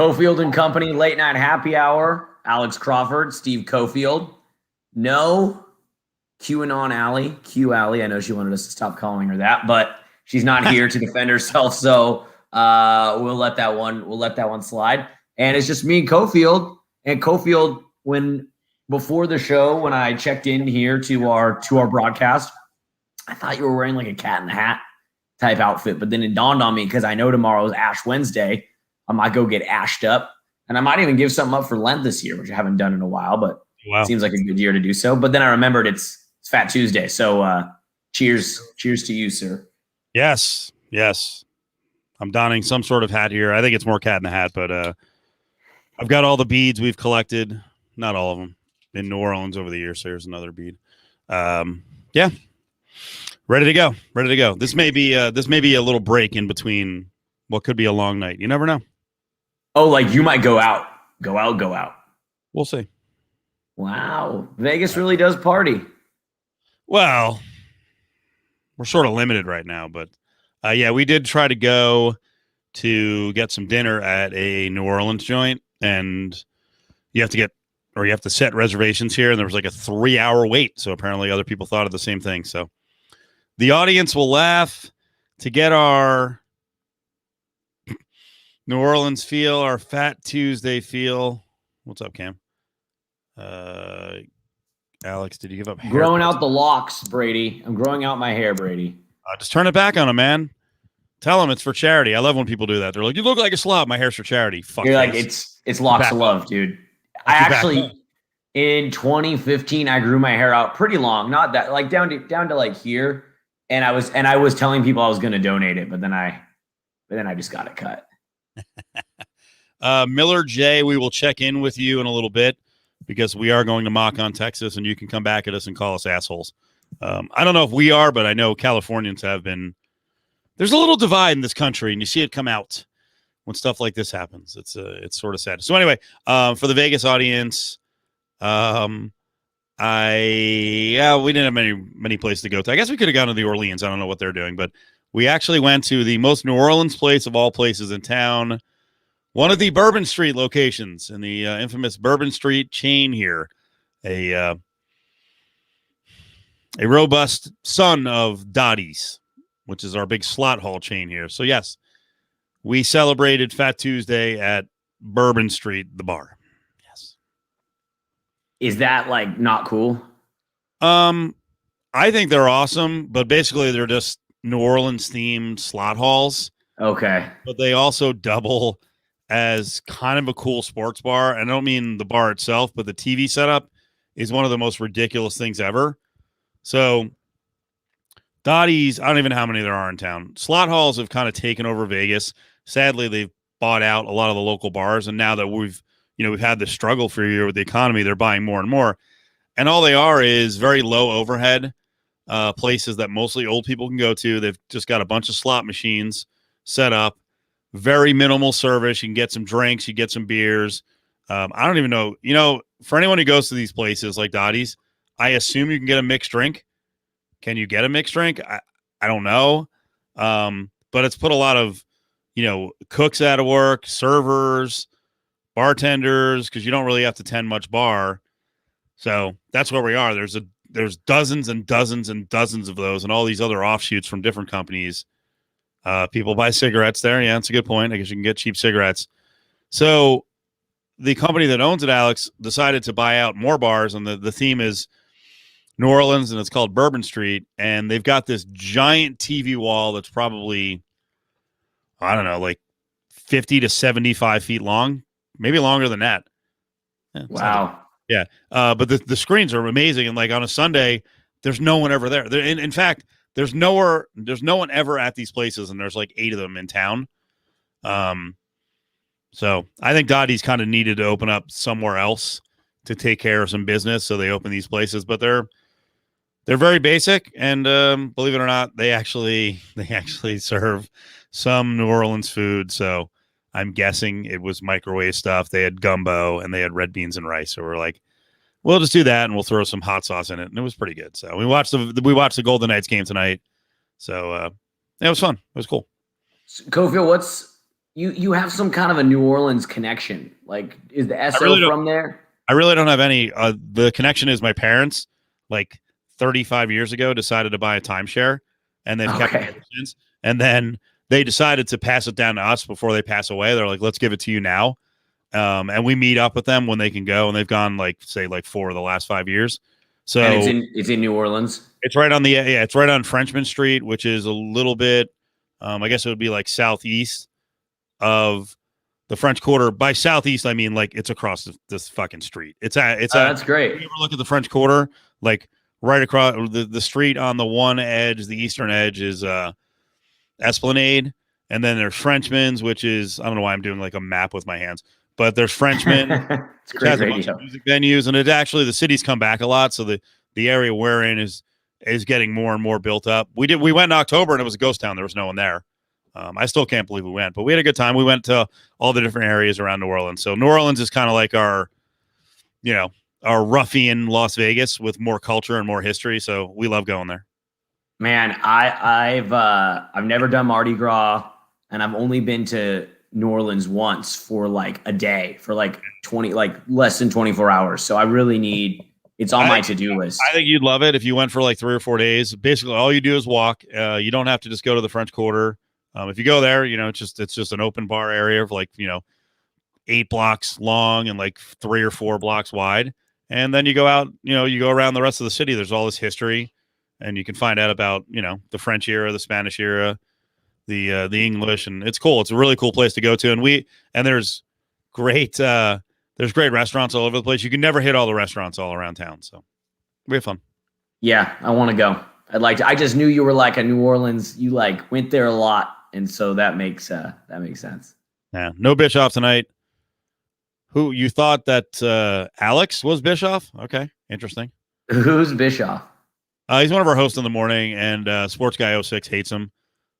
Cofield and Company late night happy hour. Alex Crawford, Steve Cofield. No QAnon Alley, Q Alley. I know she wanted us to stop calling her that, but she's not here to defend herself, so we'll let that one slide. And it's just me and Cofield. And Cofield, before the show, when I checked in here to our broadcast, I thought you were wearing like a cat in the hat type outfit, but then it dawned on me because I know tomorrow is Ash Wednesday. I might go get ashed up, and I might even give something up for Lent this year, which I haven't done in a while, but it seems like a good year to do so. But then I remembered it's Fat Tuesday, so cheers to you, sir. Yes. I'm donning some sort of hat here. I think it's more cat in the hat, but I've got all the beads we've collected, not all of them, in New Orleans over the years. So here's another bead. Yeah. Ready to go. This may be a little break in between what could be a long night. You never know. Oh, like you might go out. We'll see. Wow. Vegas really does party. Well, we're sort of limited right now, but yeah, we did try to go to get some dinner at a New Orleans joint, and you have to set reservations here, and there was like a 3-hour wait. So apparently other people thought of the same thing. So the audience will laugh to get our New Orleans feel, our Fat Tuesday feel. What's up, Cam? Alex, did you give up hair? Growing out the locks, Brady. I'm growing out my hair, Brady. Just turn it back on him, man. Tell him it's for charity. I love when people do that. They're like, "You look like a slob. My hair's for charity." Fuck. You're like, it's locks of love, dude. I actually, in 2015, I grew my hair out pretty long, not that like down to like here, and I was telling people I was going to donate it, but then I just got it cut. Miller J, we will check in with you in a little bit because we are going to mock on Texas, and you can come back at us and call us assholes. I don't know if we are, but I know Californians have been. There's a little divide in this country, and you see it come out when stuff like this happens. It's sort of sad. So anyway, for the Vegas audience, we didn't have many places to go to. I guess we could have gone to the Orleans. I don't know what they're doing, but we actually went to the most New Orleans place of all places in town, one of the Bourbon Street locations in the infamous Bourbon Street chain here, a robust son of Dottie's, which is our big slot hall chain here. So yes, we celebrated Fat Tuesday at Bourbon Street, the bar. Yes. Is that like not cool? I think they're awesome, but basically they're just New Orleans themed slot halls. Okay. But they also double as kind of a cool sports bar. I don't mean the bar itself, but the TV setup is one of the most ridiculous things ever. So Dottie's, I don't even know how many there are in town. Slot halls have kind of taken over Vegas. Sadly, they've bought out a lot of the local bars, and now that we've had this struggle for a year with the economy, they're buying more and more. And all they are is very low overhead places that mostly old people can go to. They've just got a bunch of slot machines set up, very minimal service. You can get some drinks, you get some beers. I don't even know. For anyone who goes to these places like Dottie's, I assume you can get a mixed drink. Can you get a mixed drink? I don't know. But it's put a lot of, cooks out of work, servers, bartenders, because you don't really have to tend much bar. So that's where we are. There's dozens and dozens and dozens of those and all these other offshoots from different companies. People buy cigarettes there. Yeah, that's a good point. I guess you can get cheap cigarettes. So the company that owns it, Alex, decided to buy out more bars, and the theme is New Orleans, and it's called Bourbon Street, and they've got this giant TV wall that's probably, I don't know, like 50 to 75 feet long, maybe longer than that. Yeah, wow. Yeah. But the screens are amazing, and like on a Sunday, there's no one ever there. In fact, there's no one ever at these places, and there's like 8 of them in town. So I think Dottie's kind of needed to open up somewhere else to take care of some business, so they open these places, but they're very basic, and believe it or not, they actually serve some New Orleans food. So I'm guessing it was microwave stuff. They had gumbo and they had red beans and rice. So we're like, we'll just do that and we'll throw some hot sauce in it, and it was pretty good. So we watched the Golden Knights game tonight. So it was fun. It was cool. Cofield, You have some kind of a New Orleans connection. Like, is the I SO really don't. from there? I really don't have any. The connection is my parents, like 35 years ago, decided to buy a timeshare, and they've kept it Okay. ever since. And then they decided to pass it down to us before they pass away. They're like, let's give it to you now. And we meet up with them when they can go, and they've gone like 4 of the last 5 years. And So it's in New Orleans. it's right on it's right on Frenchman Street, which is a little bit, I guess it would be like southeast of the French Quarter. By southeast, I mean like it's across this fucking street. That's great. If you ever look at the French Quarter, like right across the street on the one edge, the eastern edge is Esplanade, and then there's Frenchman's, which is, I don't know why I'm doing like a map with my hands, but there's Frenchman, It's which great has a bunch radio. of music venues, and it actually, the city's come back a lot, so the area we're in is getting more and more built up. We went in October and it was a ghost town. There was no one there. I still can't believe we went, but we had a good time. We went to all the different areas around New Orleans. So New Orleans is kind of like our ruffian Las Vegas with more culture and more history. So we love going there. Man, I've never done Mardi Gras, and I've only been to New Orleans once for like a day, for like less than 24 hours. So I really need. It's on my to-do list. I think you'd love it if you went for like 3 or 4 days. Basically, all you do is walk. You don't have to just go to the French Quarter. If you go there, it's just an open bar area of 8 blocks long and like 3 or 4 blocks wide. And then you go out, you go around the rest of the city. There's all this history, and you can find out about, the French era, the Spanish era, the English, and it's cool. It's a really cool place to go to. And there's great restaurants all over the place. You can never hit all the restaurants all around town. So we have fun. Yeah, I want to go. I'd like to. I just knew you were like a New Orleans. You like went there a lot, and so that makes sense. Yeah, no Bischoff tonight. Who you thought that Alex was Bischoff? Okay, interesting. Who's Bischoff? He's one of our hosts in the morning, and Sports Guy 06 hates him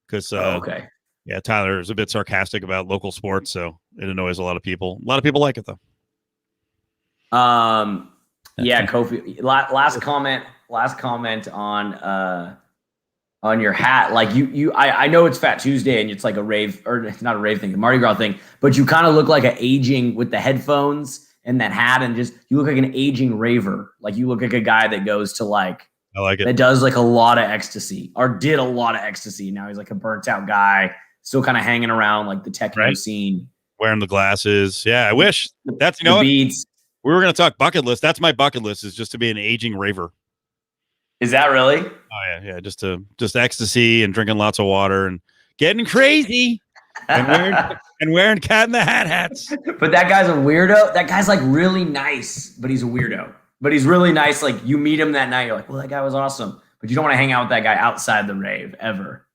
because okay. Yeah, Tyler is a bit sarcastic about local sports, so it annoys a lot of people. A lot of people like it though. Yeah, Cofield. Last comment on your hat. Like I know it's Fat Tuesday and it's like a rave, or it's not a rave thing, the Mardi Gras thing, but you kind of look like an aging with the headphones and that hat, and just you look like an aging raver. Like you look like a guy that goes to like, I like it. That does like a lot of ecstasy, or did a lot of ecstasy. Now he's like a burnt out guy, still kind of hanging around like the techno scene. Wearing the glasses. Yeah, I wish. That's, the beats. We were going to talk bucket list. That's my bucket list, is just to be an aging raver. Is that really? Oh yeah. Just ecstasy and drinking lots of water and getting crazy and wearing Cat in the Hat hats. But that guy's a weirdo. That guy's like really nice, but he's a weirdo. But he's really nice. Like you meet him that night, you're like, well, that guy was awesome. But you don't want to hang out with that guy outside the rave ever.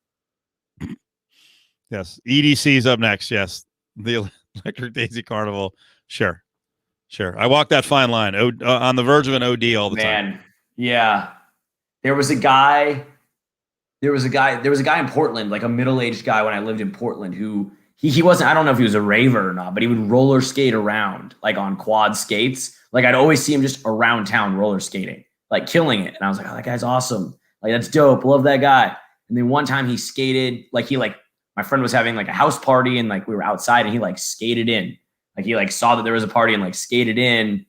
Yes. EDC's up next. Yes. The Electric Daisy Carnival. Sure. I walk that fine line on the verge of an OD all the time. Man, yeah. There was a guy in Portland, like a middle-aged guy when I lived in Portland, who he wasn't, I don't know if he was a raver or not, but he would roller skate around like on quad skates. Like I'd always see him just around town roller skating, like killing it. And I was like, oh, that guy's awesome. Like that's dope. Love that guy. And then one time he skated, my friend was having like a house party and like we were outside and he like skated in. Like he like saw that there was a party and like skated in.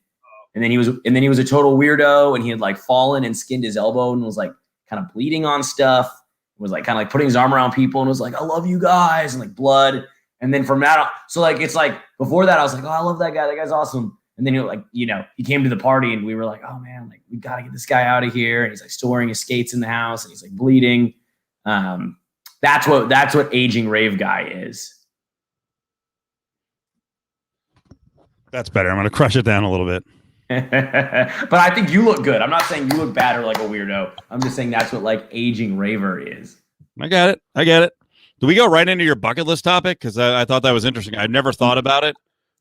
And then he was a total weirdo, and he had like fallen and skinned his elbow and was like kind of bleeding on stuff. Was like kind of like putting his arm around people and was like, I love you guys, and like blood. And then from that on, so like it's like before that I was like, oh, I love that guy. That guy's awesome. And then he came to the party and we were like, oh man, like we gotta get this guy out of here. And he's like still wearing his skates in the house and he's like bleeding. That's what aging rave guy is. That's better. I'm gonna crush it down a little bit. But I think you look good. I'm not saying you look bad or like a weirdo. I'm just saying that's what like aging raver is. I get it. Do we go right into your bucket list topic? Because I thought that was interesting. I'd never thought about it.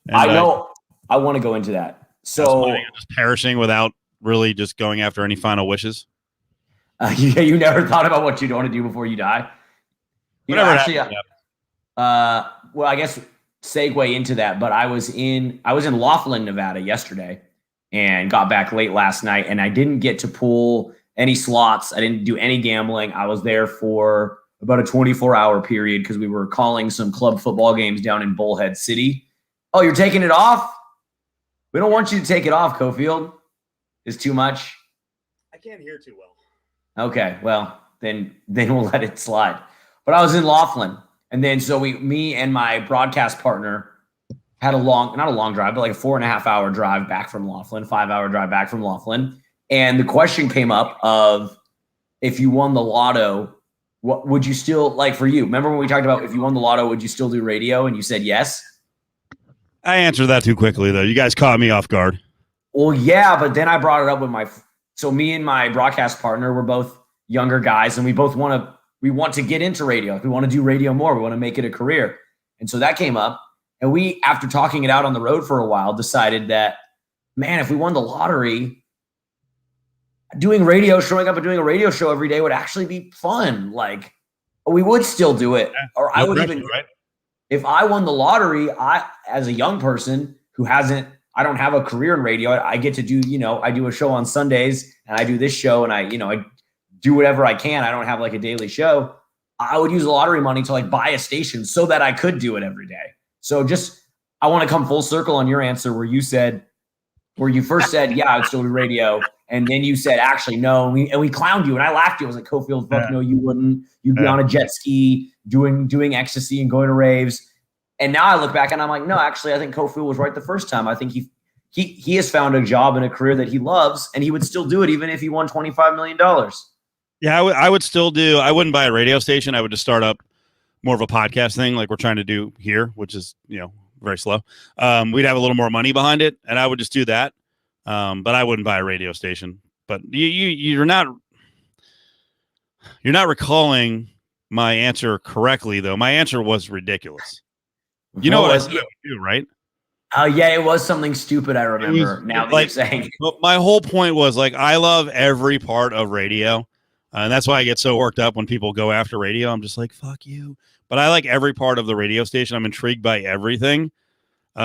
And I know. I want to go into that. So just perishing without really just going after any final wishes. You never thought about what you'd want to do before you die. Well, I guess segue into that. But I was in Laughlin, Nevada yesterday, and got back late last night, and I didn't get to pull any slots. I didn't do any gambling. I was there for about a 24-hour period because we were calling some club football games down in Bullhead City. Oh, you're taking it off? We don't want you to take it off, Cofield. It's too much. I can't hear too well. Okay, well, then we'll let it slide. But I was in Laughlin, and then so me and my broadcast partner had not a long drive, but like a 4.5-hour drive back from Laughlin, 5-hour drive back from Laughlin. And the question came up of if you won the lotto, what would you still like for you? Remember when we talked about if you won the lotto, would you still do radio? And you said yes. I answered that too quickly, though. You guys caught me off guard. Well, yeah, but then I brought it up with so me and my broadcast partner, we're both younger guys, and we both want to get into radio. We want to do radio more. We want to make it a career. And so that came up. And we, after talking it out on the road for a while, decided that, man, if we won the lottery, showing up and doing a radio show every day would actually be fun. Like, we would still do it. Or I would right? If I won the lottery, as a young person who I don't have a career in radio. I get to do, I do a show on Sundays and I do this show and I do whatever I can. I don't have like a daily show. I would use the lottery money to like buy a station so that I could do it every day. So I want to come full circle on your answer where you first said, yeah, I'd still do radio. And then you said, actually, no. And we clowned you and I laughed at you. I was like, Cofield, fuck no, you wouldn't. You'd be on a jet ski doing ecstasy and going to raves. And now I look back and I'm like, no, actually, I think Cofield was right the first time. I think he has found a job and a career that he loves and he would still do it even if he won $25 million. Yeah, I would still do. I wouldn't buy a radio station. I would just start up more of a podcast thing like we're trying to do here, which is, very slow. We'd have a little more money behind it and I would just do that. But I wouldn't buy a radio station. But you're not recalling my answer correctly, though. My answer was ridiculous. You know what I said I would do, right? Yeah, it was something stupid. I remember now that you're saying. My whole point was like I love every part of radio, and that's why I get so worked up when people go after radio. I'm just like, fuck you. But I like every part of the radio station. I'm intrigued by everything. But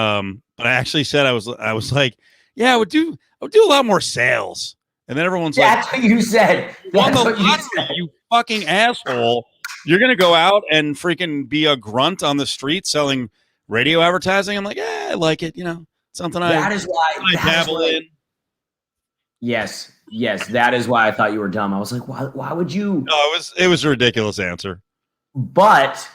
I actually said I was like, yeah, I would do a lot more sales. And then everyone's like, that's what you said. You fucking asshole. You're going to go out and freaking be a grunt on the street selling radio advertising. I'm like, I like it. Something that is why I dabble in. Yes. That is why I thought you were dumb. I was like, why would you? No, it was a ridiculous answer. But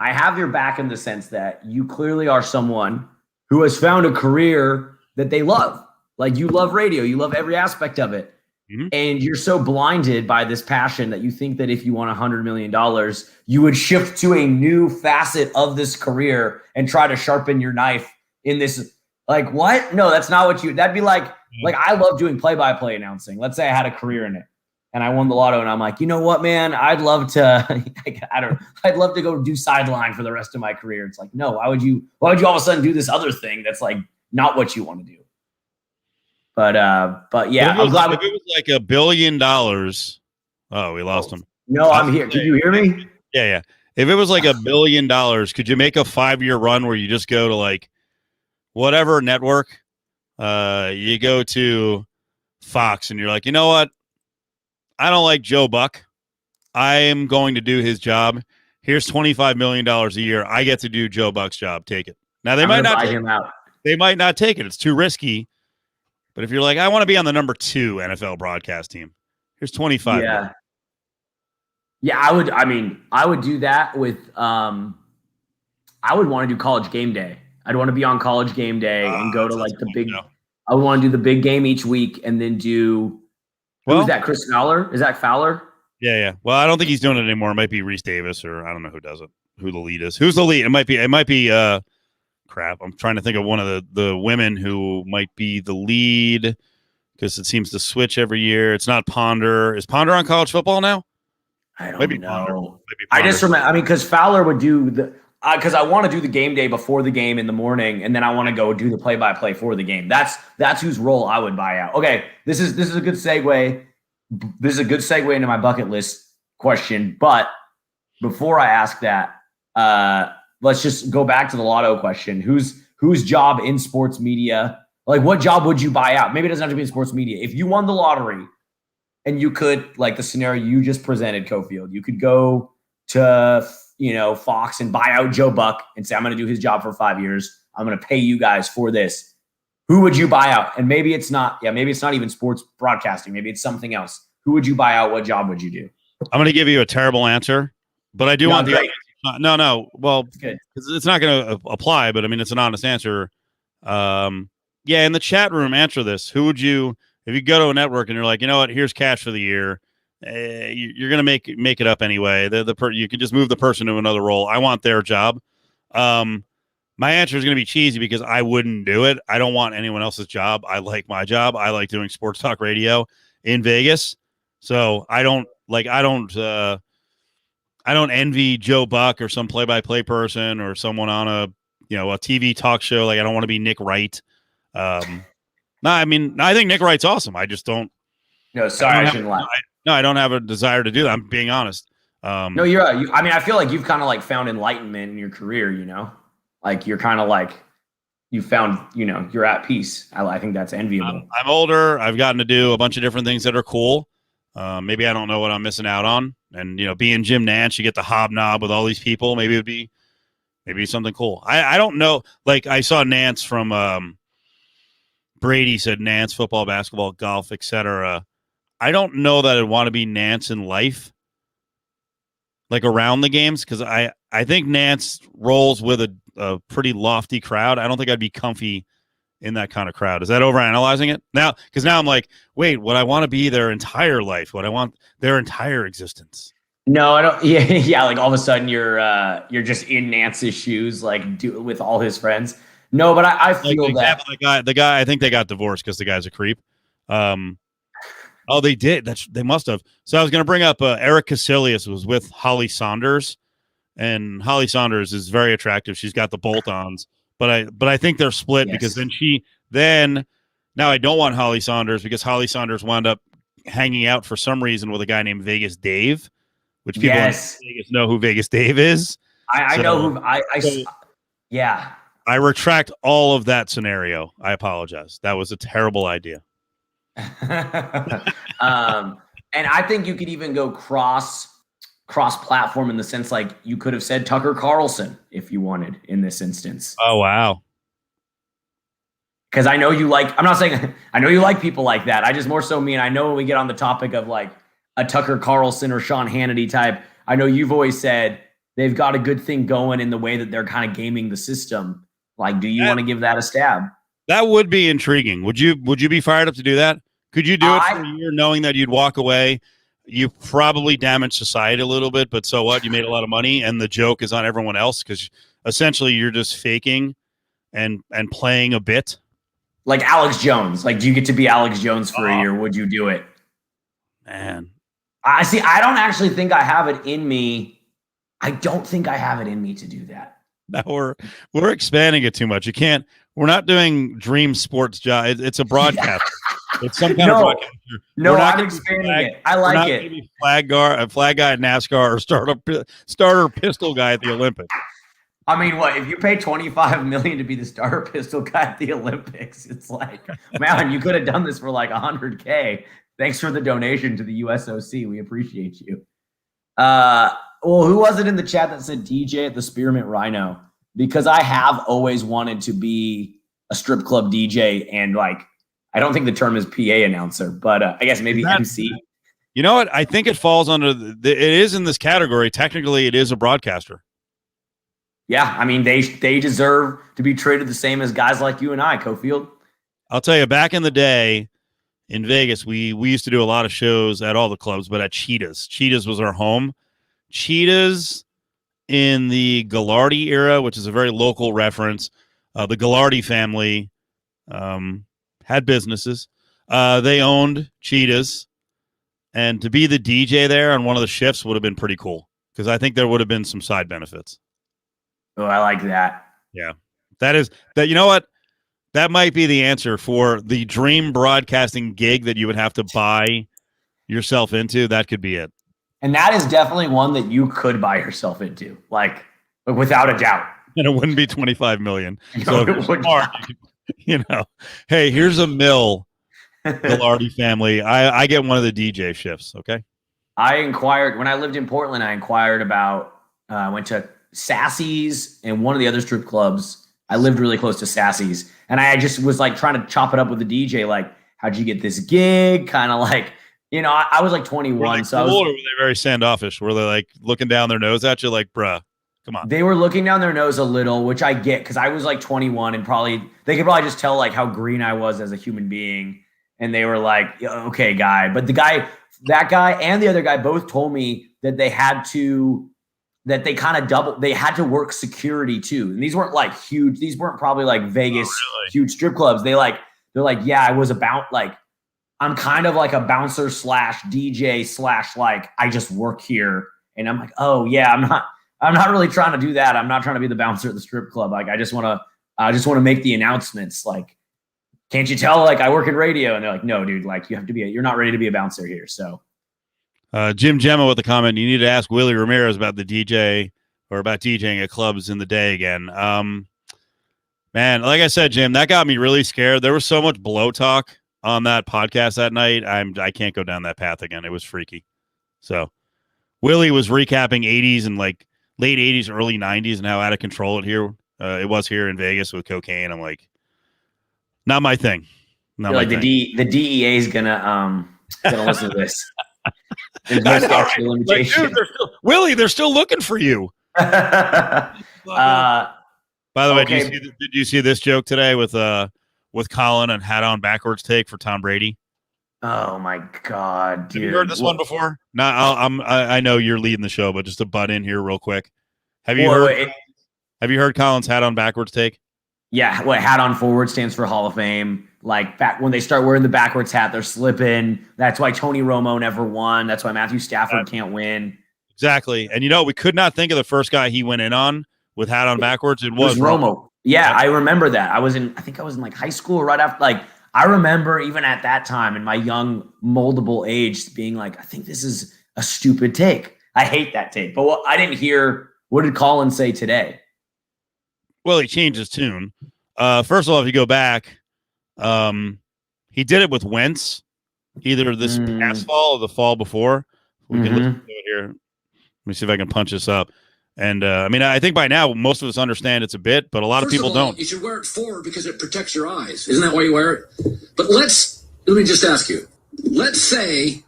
I have your back in the sense that you clearly are someone who has found a career that they love. Like you love radio. You love every aspect of it. Mm-hmm. And you're so blinded by this passion that you think that if you won $100 million, you would shift to a new facet of this career and try to sharpen your knife in this. Like, what? No, that's not what that'd be like, like I love doing play-by-play announcing. Let's say I had a career in it and I won the lotto and I'm like, you know what, man, I'd love to, I'd love to go do sideline for the rest of my career. It's like, no, why would you all of a sudden do this other thing that's like not what you want to do? But yeah, I'm glad. If it was like $1 billion, oh, we lost him. No, I'm here. Can you hear me? Yeah. If it was like $1 billion, could you make a 5-year run where you just go to like whatever network? You go to Fox and you're like, you know what? I don't like Joe Buck. I am going to do his job. Here's $25 million a year. I get to do Joe Buck's job. Take it. Now they might not take him out. They might not take it. It's too risky. But if you're like, I want to be on the number 2 NFL broadcast team, here's 25. Yeah. Yeah, I would do that with I would want to do College Game Day. I'd want to be on College Game Day and go to like the big I would want to do the big game each week and then do who's that? Chris Fowler? Is that Fowler? Yeah. Well, I don't think he's doing it anymore. It might be Reese Davis or I don't know who does it. Who the lead is. Who's the lead? It might be crap. I'm trying to think of one of the women who might be the lead because it seems to switch every year. It's not Ponder. Is Ponder on college football now? I don't know. I just remember. Because Fowler would do because I want to do the game day before the game in the morning, and then I want to go do the play-by-play for the game. That's whose role I would buy out. Okay, this is a good segue. This is a good segue into my bucket list question. But before I ask that, let's just go back to the lotto question. Whose job in sports media? Like, what job would you buy out? Maybe it doesn't have to be in sports media. If you won the lottery and you could, like the scenario you just presented, Cofield, you could go to, Fox and buy out Joe Buck and say, I'm going to do his job for 5 years. I'm going to pay you guys for this. Who would you buy out? And maybe it's not even sports broadcasting. Maybe it's something else. Who would you buy out? What job would you do? I'm going to give you a terrible answer, but I do want the no. Well, it's not going to apply, but I mean, it's an honest answer. Yeah, in the chat room, answer this. Who would you, if you go to a network and you're like, you know what, here's cash for the year, you're going to make it up anyway. You could just move the person to another role. I want their job. My answer is going to be cheesy because I wouldn't do it. I don't want anyone else's job. I like my job. I like doing sports talk radio in Vegas. So I don't envy Joe Buck or some play-by-play person or someone on a TV talk show. Like, I don't want to be Nick Wright. No, I mean, I think Nick Wright's awesome. I just don't. No, sorry, I shouldn't lie. I don't have a desire to do that. I'm being honest. No, you're right. I mean, I feel like you've kind of like found enlightenment in your career, like you're kind of like you found, you're at peace. I think that's enviable. I'm older. I've gotten to do a bunch of different things that are cool. Maybe I don't know what I'm missing out on. And, being Jim Nantz, you get the hobnob with all these people. Maybe it would be something cool. I don't know. Like, I saw Nantz from Brady said Nantz, football, basketball, golf, etc. I don't know that I'd want to be Nantz in life, like around the games, because I think Nantz rolls with a pretty lofty crowd. I don't think I'd be comfy in that kind of crowd. Is that overanalyzing it? Now, because now I'm like, wait, would I want to be their entire life? Would I want their entire existence? No, I don't. Yeah. Like all of a sudden you're just in Nantz's shoes, like with all his friends. No, but I feel that the guy. I think they got divorced because the guy's a creep. Oh, they did. They must have. So I was going to bring up Eric Casillas was with Holly Saunders, and Holly Saunders is very attractive. She's got the bolt-ons, but I think they're split because now I don't want Holly Saunders because Holly Saunders wound up hanging out for some reason with a guy named Vegas Dave, which people in Vegas know who Vegas Dave is. I know who yeah. I retract all of that scenario. I apologize. That was a terrible idea. And I think you could even go cross-platform in the sense like you could have said Tucker Carlson if you wanted in this instance. Oh, wow. Because I know you like, I'm not saying, I know you like people like that. I just more so mean, I know when we get on the topic of like a Tucker Carlson or Sean Hannity type, I know you've always said they've got a good thing going in the way that they're kind of gaming the system. Like, do you want to give that a stab? That would be intriguing. Would you be fired up to do that? Could you do it for a year knowing that you'd walk away? You probably damaged society a little bit, but so what? You made a lot of money, and the joke is on everyone else because essentially you're just faking and playing a bit. Like Alex Jones. Like, do you get to be Alex Jones for a year? Would you do it? Man. I don't actually think I have it in me. I don't think I have it in me to do that. Now we're expanding it too much. We're not doing dream sports job. It's a broadcast. It's some kind of broadcast. No, I'm expanding it. I like it. Flag guy at NASCAR or starter pistol guy at the Olympics. I mean, what if you pay $25 million to be the starter pistol guy at the Olympics? It's like, man, you could have done this for like $100K. Thanks for the donation to the USOC. We appreciate you. Well, who was it in the chat that said DJ at the Spearmint Rhino? Because I have always wanted to be a strip club DJ, and like, I don't think the term is PA announcer, but I guess maybe MC. You know what? I think it falls under it is in this category. Technically, it is a broadcaster. Yeah, I mean, they deserve to be treated the same as guys like you and I, Cofield. I'll tell you, back in the day in Vegas, we used to do a lot of shows at all the clubs, but at Cheetahs. Cheetahs was our home. Cheetahs in the Gallardi era, which is a very local reference. The Gallardi family had businesses. They owned Cheetahs. And to be the DJ there on one of the shifts would have been pretty cool because I think there would have been some side benefits. Oh, I like that. Yeah. You know what? That might be the answer for the dream broadcasting gig that you would have to buy yourself into. That could be it. And that is definitely one that you could buy yourself into, like without a doubt. And it wouldn't be $25 million. So smart, hey, here's $1 million, Gallardi family. I get one of the DJ shifts. Okay. I inquired when I lived in Portland. I inquired about. I went to Sassy's and one of the other strip clubs. I lived really close to Sassy's, and I just was like trying to chop it up with the DJ. Like, how'd you get this gig? Kind of like, I was like 21, so I was. Or were they very standoffish? Were they like looking down their nose at you, like, bruh, come on? They were looking down their nose a little, which I get because I was like 21 and they could probably just tell like how green I was as a human being, and they were like, "Yeah, okay, guy." But that guy and the other guy both told me that they had to work security too. And these weren't like huge. These weren't probably like Vegas huge strip clubs. They're like, yeah, I was about like, I'm kind of like a bouncer / DJ / like, I just work here. And I'm like, oh yeah, I'm not really trying to do that. I'm not trying to be the bouncer at the strip club. Like, I just want to make the announcements. Like, can't you tell? Like, I work in radio. And they're like, no, dude, like you're not ready to be a bouncer here. So. Jim Gemma with the comment, you need to ask Willie Ramirez about the DJ or about DJing at clubs in the day again. Man, like I said, Jim, that got me really scared. There was so much blow talk on that podcast that night. I can't go down that path again. It was freaky. So Willie was recapping 80s and like late 80s, early 90s and how out of control it was here in Vegas with cocaine. I'm like, not my thing. Not my thing. The DEA is gonna listen to this. There's no statute of limitation. Like, dude, Willie, they're still looking for you. By the way, did you see this joke today with Colin and hat on backwards take for Tom Brady? Oh my God, dude! Have you heard this one before? No, I know you're leading the show, but just to butt in here real quick. Have you heard Colin's hat on backwards take? Yeah, what hat on forward stands for Hall of Fame. Like back when they start wearing the backwards hat, they're slipping. That's why Tony Romo never won. That's why Matthew Stafford can't win. Exactly. And we could not think of the first guy he went in on with hat on backwards. It was Romo. Yeah, I remember that. I think I was in like high school right after. Like I remember even at that time in my young moldable age being like, I think this is a stupid take. I hate that take. But I didn't hear. What did Colin say today? Well, he changed his tune. First of all, if you go back, he did it with Wentz, either this past fall or the fall before. We can listen to it here. Let me see if I can punch this up. And I think by now most of us understand it's a bit, but a lot of people don't. You should wear it forward because it protects your eyes. Isn't that why you wear it? But let me just ask you. Let's say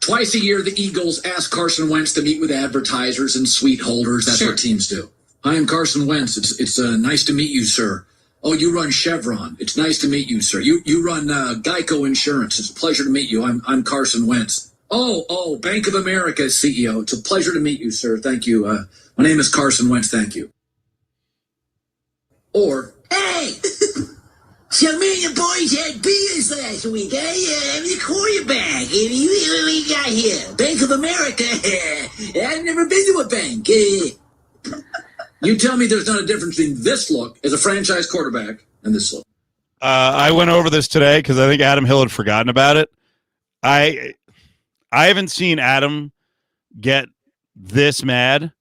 twice a year the Eagles ask Carson Wentz to meet with advertisers and suite holders. That's what teams do. I am Carson Wentz. It's nice to meet you, sir. Oh, you run Chevron. It's nice to meet you, sir. You run Geico Insurance. It's a pleasure to meet you. I'm Carson Wentz. Oh, Bank of America CEO. It's a pleasure to meet you, sir. Thank you. My name is Carson Wentz. Thank you. Or, hey, so me and your boys had beers last week. I'm the quarterback. And what we got here? Bank of America. I've never been to a bank. You tell me there's not a difference between this look as a franchise quarterback and this look. I went over this today because I think Adam Hill had forgotten about it. I haven't seen Adam get this mad.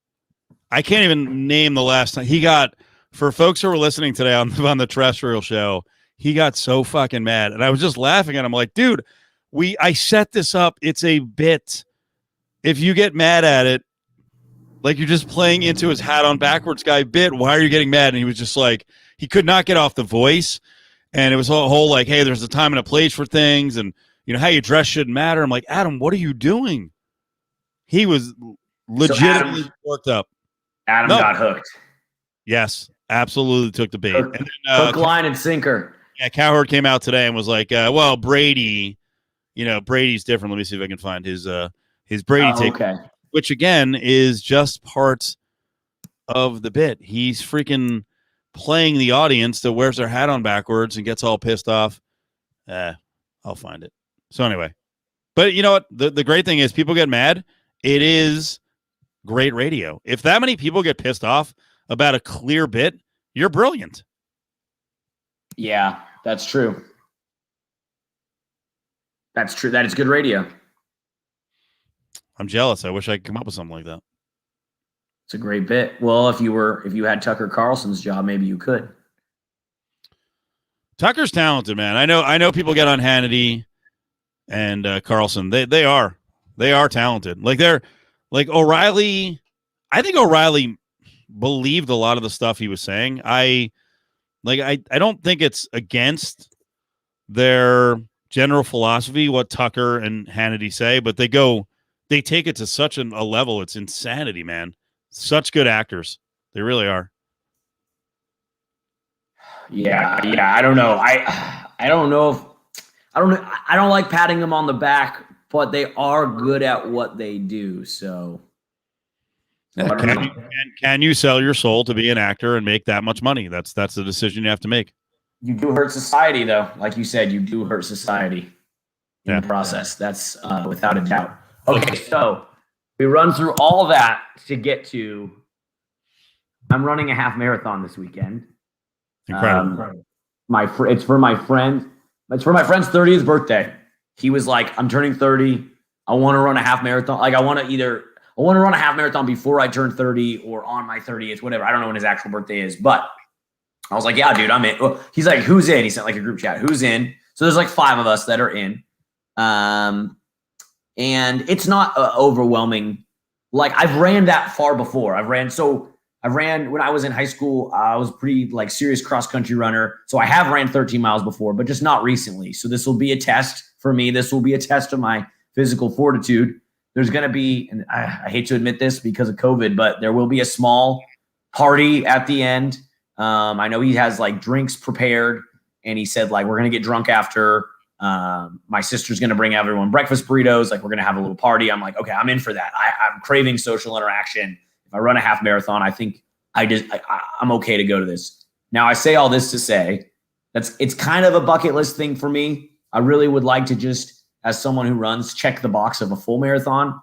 I can't even name the last time he got. For folks who were listening today on the terrestrial show, he got so fucking mad, and I was just laughing at him like, dude, I set this up. It's a bit. If you get mad at it, like you're just playing into his hat on backwards guy bit. Why are you getting mad? And he was just like, he could not get off the voice. And it was a whole like, hey, there's a time and a place for things. And, how you dress shouldn't matter. I'm like, Adam, what are you doing? He was legitimately worked up. Adam got hooked. Yes, absolutely took the bait. Hook, line, and sinker. Yeah, Cowherd came out today and was like, well, Brady, Brady's different. Let me see if I can find his Brady take. Okay. Which, again, is just part of the bit. He's freaking playing the audience that wears their hat on backwards and gets all pissed off. I'll find it. So anyway. But you know what? The great thing is people get mad. It is great radio. If that many people get pissed off about a clear bit, you're brilliant. Yeah, that's true. That's true. That is good radio. I'm jealous. I wish I could come up with something like that. It's a great bit. Well, if you had Tucker Carlson's job, maybe you could. Tucker's talented, man. I know people get on Hannity and Carlson. They are. They are talented. Like they're like O'Reilly. I think O'Reilly believed a lot of the stuff he was saying. I don't think it's against their general philosophy, what Tucker and Hannity say, but they take it to such a level. It's insanity, man. Such good actors. They really are. Yeah. I don't know. I don't know if I don't like patting them on the back, but they are good at what they do. So Yeah, can you sell your soul to be an actor and make that much money? That's the decision you have to make. you do hurt society, though. Like you said, you do hurt society in the process. That's without a doubt. Okay, so we run through all that to get to. I'm running a half marathon this weekend. Incredible. It's for my friend. It's for my friend's 30th birthday. He was like, "I'm turning 30. I want to run a half marathon. Like, I want to run a half marathon before I turn 30 or on my 30th, whatever. I don't know when his actual birthday is, but I was like, yeah, dude, I'm in." Well, he's like, "Who's in?" He sent like a group chat. "Who's in?" So there's like 5 of us that are in. And it's not overwhelming. Like, I've ran that far before. I ran when I was in high school. I was pretty like serious cross country runner. So I have ran 13 miles before, but just not recently. So this will be a test for me. This will be a test of my physical fortitude. There's going to be, and I hate to admit this because of COVID, but there will be a small party at the end. I know he has like drinks prepared, and he said like, we're going to get drunk after. My sister's going to bring everyone breakfast burritos. Like, we're going to have a little party. I'm like, okay, I'm in for that. I'm craving social interaction. If I run a half marathon, I think I'm okay to go to this. Now, I say all this to say it's kind of a bucket list thing for me. I really would like to just, as someone who runs, check the box of a full marathon,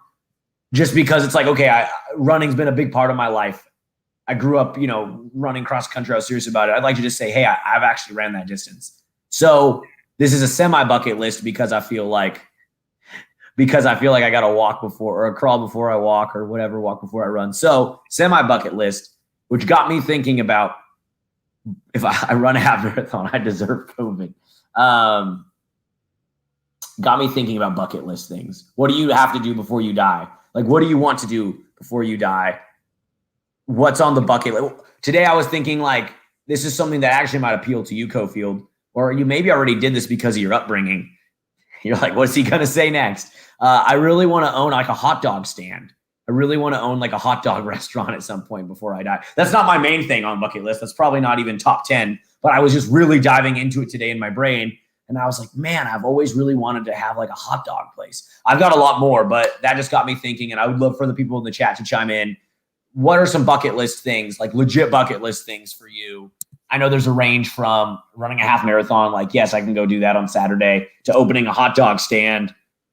just because it's like, okay, running's been a big part of my life. I grew up, running cross country. I was serious about it. I'd like to just say, hey, I've actually ran that distance. So this is a semi bucket list because I feel like I got to walk before, or crawl before I walk, or whatever, walk before I run. So semi bucket list, which got me thinking about, if I run a half marathon, I deserve COVID. Got me thinking about bucket list things. What do you have to do before you die? Like, what do you want to do before you die? What's on the bucket list? Today I was thinking like, this is something that actually might appeal to you, Cofield, or you maybe already did this because of your upbringing. You're like, what's he going to say next? I really want to own like a hot dog stand. I really want to own like a hot dog restaurant at some point before I die. That's not my main thing on bucket list. That's probably not even top 10, but I was just really diving into it today in my brain. And I was like, man, I've always really wanted to have like a hot dog place. I've got a lot more, but that just got me thinking. And I would love for the people in the chat to chime in. What are some bucket list things, like legit bucket list things for you? I know there's a range from running a half marathon, like, yes, I can go do that on Saturday, to opening a hot dog stand,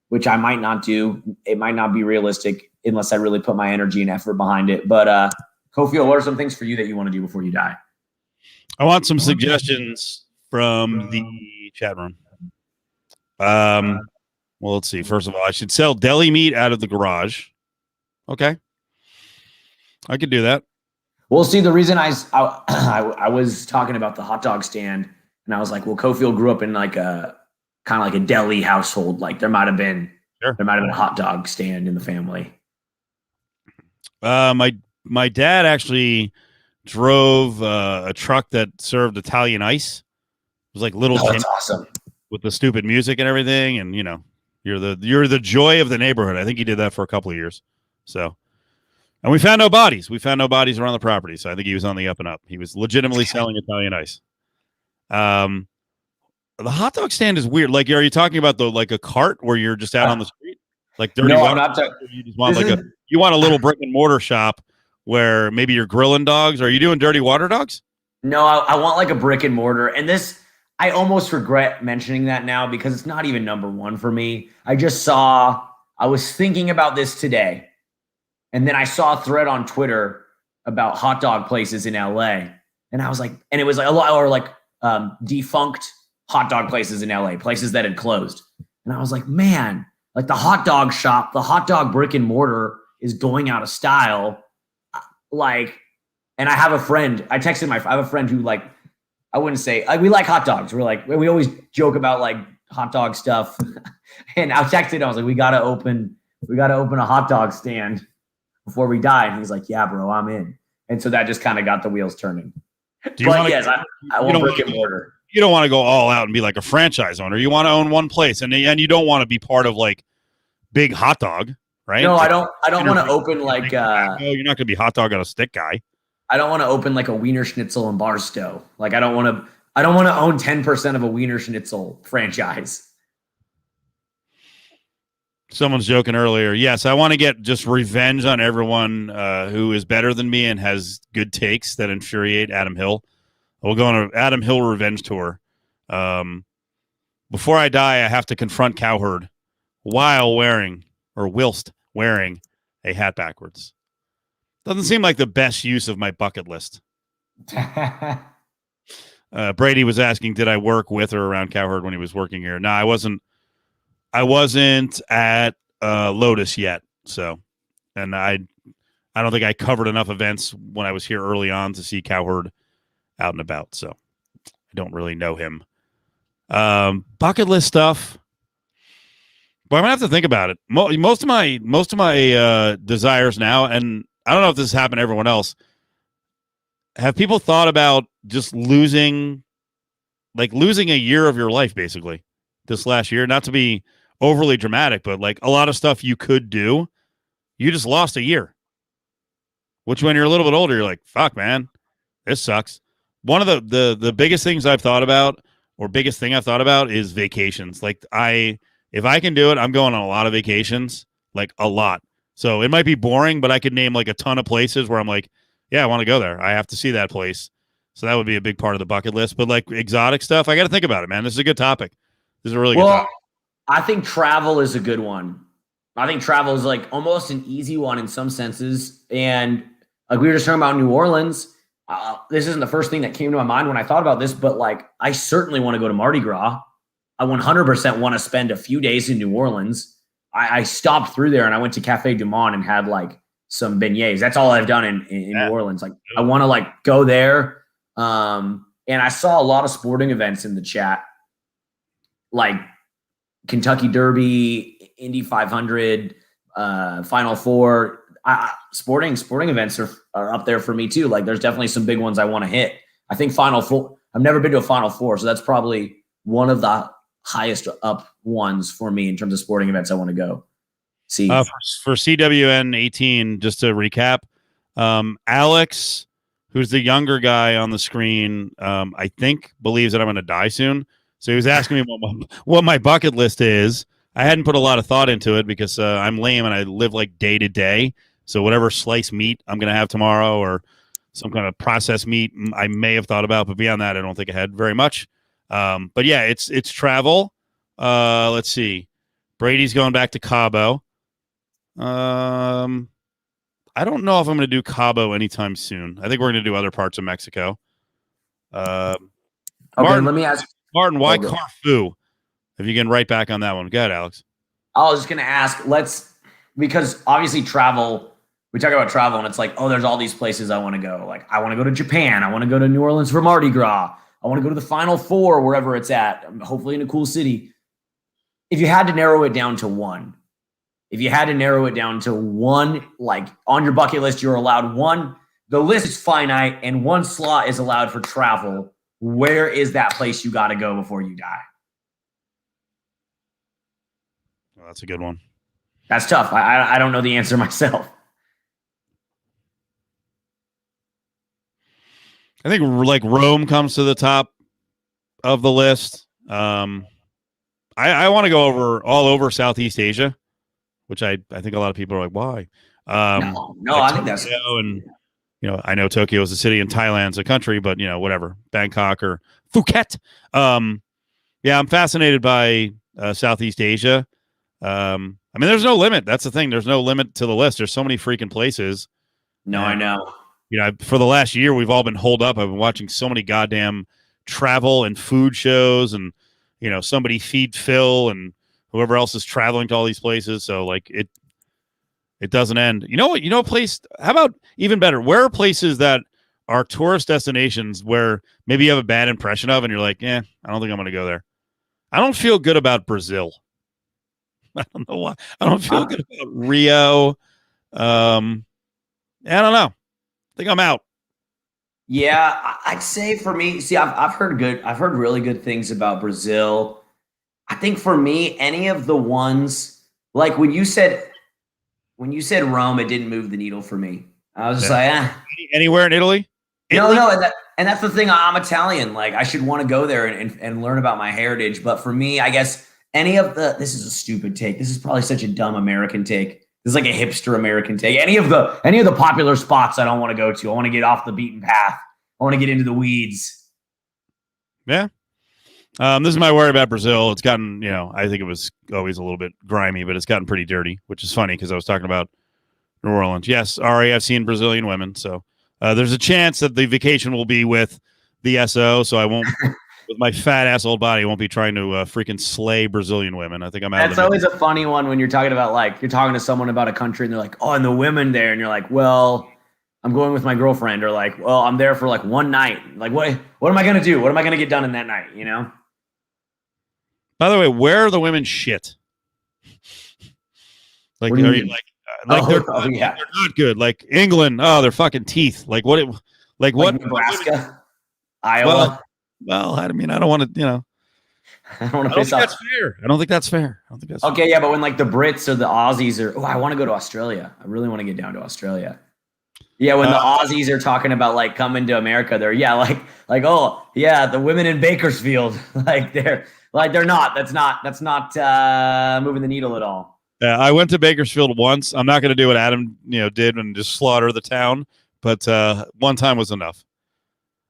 which I might not do. It might not be realistic unless I really put my energy and effort behind it. But Cofield, what are some things for you that you want to do before you die? I want some suggestions from the chat room. Well, let's see. First of all, I should sell deli meat out of the garage. Okay. I could do that. Well, see, the reason I was talking about the hot dog stand, and I was like, well, Cofield grew up in like a kind of like a deli household. Like there might have been a hot dog stand in the family. My dad actually drove a truck that served Italian ice. It was like little that's awesome, with the stupid music and everything, and you're the joy of the neighborhood. I think he did that for a couple of years. So, and we found no bodies. We found no bodies around the property. So I think he was on the up and up. He was legitimately selling Italian ice. The hot dog stand is weird. Like, are you talking about like a cart where you're just out on the street, like dirty? No, I'm not. You just want you want a little brick and mortar shop where maybe you're grilling dogs. Are you doing dirty water dogs? No, I want like a brick and mortar. And this, I almost regret mentioning that now because it's not even number one for me. I was thinking about this today, and then I saw a thread on Twitter about hot dog places in LA. And I was like, and it was like a lot, or like defunct hot dog places in LA, places that had closed. And I was like, man, like the hot dog shop, the hot dog brick and mortar is going out of style. Like, and I have a friend, I have a friend who like, I wouldn't say, we like hot dogs. We're like, we always joke about like hot dog stuff. And I texted him, I was like, we got to open we got to open a hot dog stand before we die. And he's like, yeah, bro, I'm in. And so that just kind of got the wheels turning. But yes, I want brick and mortar. You don't want to go all out and be like a franchise owner. You want to own one place, and you don't want to be part of like big hot dog, right? No, like, I don't want to open like no, you're not going to be hot dog on a stick guy. I don't want to open like a Wiener Schnitzel in Barstow. Like I don't want to own 10% of a Wiener Schnitzel franchise. Someone's joking earlier. Yes, I want to get just revenge on everyone who is better than me and has good takes that infuriate Adam Hill. We'll go on an Adam Hill revenge tour. Before I die, I have to confront Cowherd whilst wearing a hat backwards. Doesn't seem like the best use of my bucket list. Brady was asking, did I work with or around Cowherd when he was working here? No, I wasn't at Lotus yet. So, and I don't think I covered enough events when I was here early on to see Cowherd out and about, so I don't really know him. Bucket list stuff, but I'm gonna have to think about it. Most of my desires now, and I don't know if this has happened to everyone else. Have people thought about just losing a year of your life, basically, this last year? Not to be overly dramatic, but like a lot of stuff you could do, you just lost a year. Which, when you're a little bit older, you're like, "Fuck, man, this sucks." One of the biggest things I've thought about, or biggest thing I've thought about, is vacations. Like if I can do it, I'm going on a lot of vacations, like a lot. So it might be boring, but I could name like a ton of places where I'm like, yeah, I want to go there. I have to see that place. So that would be a big part of the bucket list. But like exotic stuff, I got to think about it, man. This is a good topic. This is a really good topic. I think travel is a good one. I think travel is like almost an easy one in some senses. And like we were just talking about New Orleans. This isn't the first thing that came to my mind when I thought about this, but like I certainly want to go to Mardi Gras. I 100% want to spend a few days in New Orleans. I stopped through there and I went to Cafe Du Monde and had like some beignets. That's all I've done in New Orleans. Like I want to like go there. And I saw a lot of sporting events in the chat, like Kentucky Derby, Indy 500, Final Four. Sporting events are up there for me too. Like there's definitely some big ones I want to hit. I think Final Four, I've never been to a Final Four, so that's probably one of the highest up ones for me in terms of sporting events I want to go see. For CWN 18, just to recap, Alex, who's the younger guy on the screen, I think believes that I'm going to die soon. So he was asking me what my bucket list is. I hadn't put a lot of thought into it because I'm lame and I live like day to day. So whatever sliced meat I'm going to have tomorrow or some kind of processed meat I may have thought about, but beyond that, I don't think I had very much. But yeah, it's travel. Let's see. Brady's going back to Cabo. I don't know if I'm going to do Cabo anytime soon. I think we're going to do other parts of Mexico. Okay, Martin, let me ask. Martin, why Carfu? If you can write back on that one. Go ahead, Alex. I was just going to ask, because obviously travel, we talk about travel and it's like, oh, there's all these places I want to go. Like I want to go to Japan. I want to go to New Orleans for Mardi Gras. I want to go to the Final Four, wherever it's at, hopefully in a cool city. If you had to narrow it down to one, like on your bucket list, you're allowed one, the list is finite and one slot is allowed for travel. Where is that place you got to go before you die? Oh, that's a good one. That's tough. I don't know the answer myself. I think like Rome comes to the top of the list. I want to go all over Southeast Asia, which I think a lot of people are like, why? No, like I think that's and I know Tokyo is a city and Thailand's a country, but whatever, Bangkok or Phuket. Yeah, I'm fascinated by Southeast Asia. I mean, there's no limit. That's the thing. There's no limit to the list. There's so many freaking places. No, I know. For the last year, we've all been holed up. I've been watching so many goddamn travel and food shows and, somebody feed Phil and whoever else is traveling to all these places. So like it doesn't end. You know what? A place, how about even better? Where are places that are tourist destinations where maybe you have a bad impression of and you're like, I don't think I'm going to go there. I don't feel good about Brazil. I don't know why. I don't feel good about Rio. I don't know. I think I'm out. Yeah, I'd say for me, see, I've heard really good things about Brazil. I think for me, any of the ones like when you said Rome, it didn't move the needle for me. I was just like, Anywhere in Italy? no, and that's the thing. I'm Italian. Like, I should want to go there and learn about my heritage. But for me, I guess any of this is a stupid take. This is probably such a dumb American take. This is like a hipster American take. Any of the popular spots I don't want to go to. I want to get off the beaten path. I want to get into the weeds. Yeah. This is my worry about Brazil. It's gotten, I think it was always a little bit grimy, but it's gotten pretty dirty, which is funny because I was talking about New Orleans. Yes, Ari, I've seen Brazilian women. So there's a chance that the vacation will be with the SO. So I won't, with my fat ass old body, I won't be trying to freaking slay Brazilian women. I think I'm out. That's always a funny one when you're talking about, like, you're talking to someone about a country and they're like, oh, and the women there. And you're like, well, I'm going with my girlfriend, or like, well, I'm there for like one night. Like, what am I going to do? What am I going to get done in that night? By the way, where are the women shit? Like, What do you are mean? you they're not good. Like England, their fucking teeth. Like what? Like what? Nebraska, Iowa. Well, I mean, I don't want to, I don't want to piss off. That's fair. I don't think that's fair. Okay, yeah, but when like the Brits or the Aussies are, I want to go to Australia. I really want to get down to Australia. Yeah, when the Aussies are talking about like coming to America, they're oh yeah, the women in Bakersfield, they're not. That's not moving the needle at all. Yeah, I went to Bakersfield once. I'm not going to do what Adam did and just slaughter the town, but one time was enough.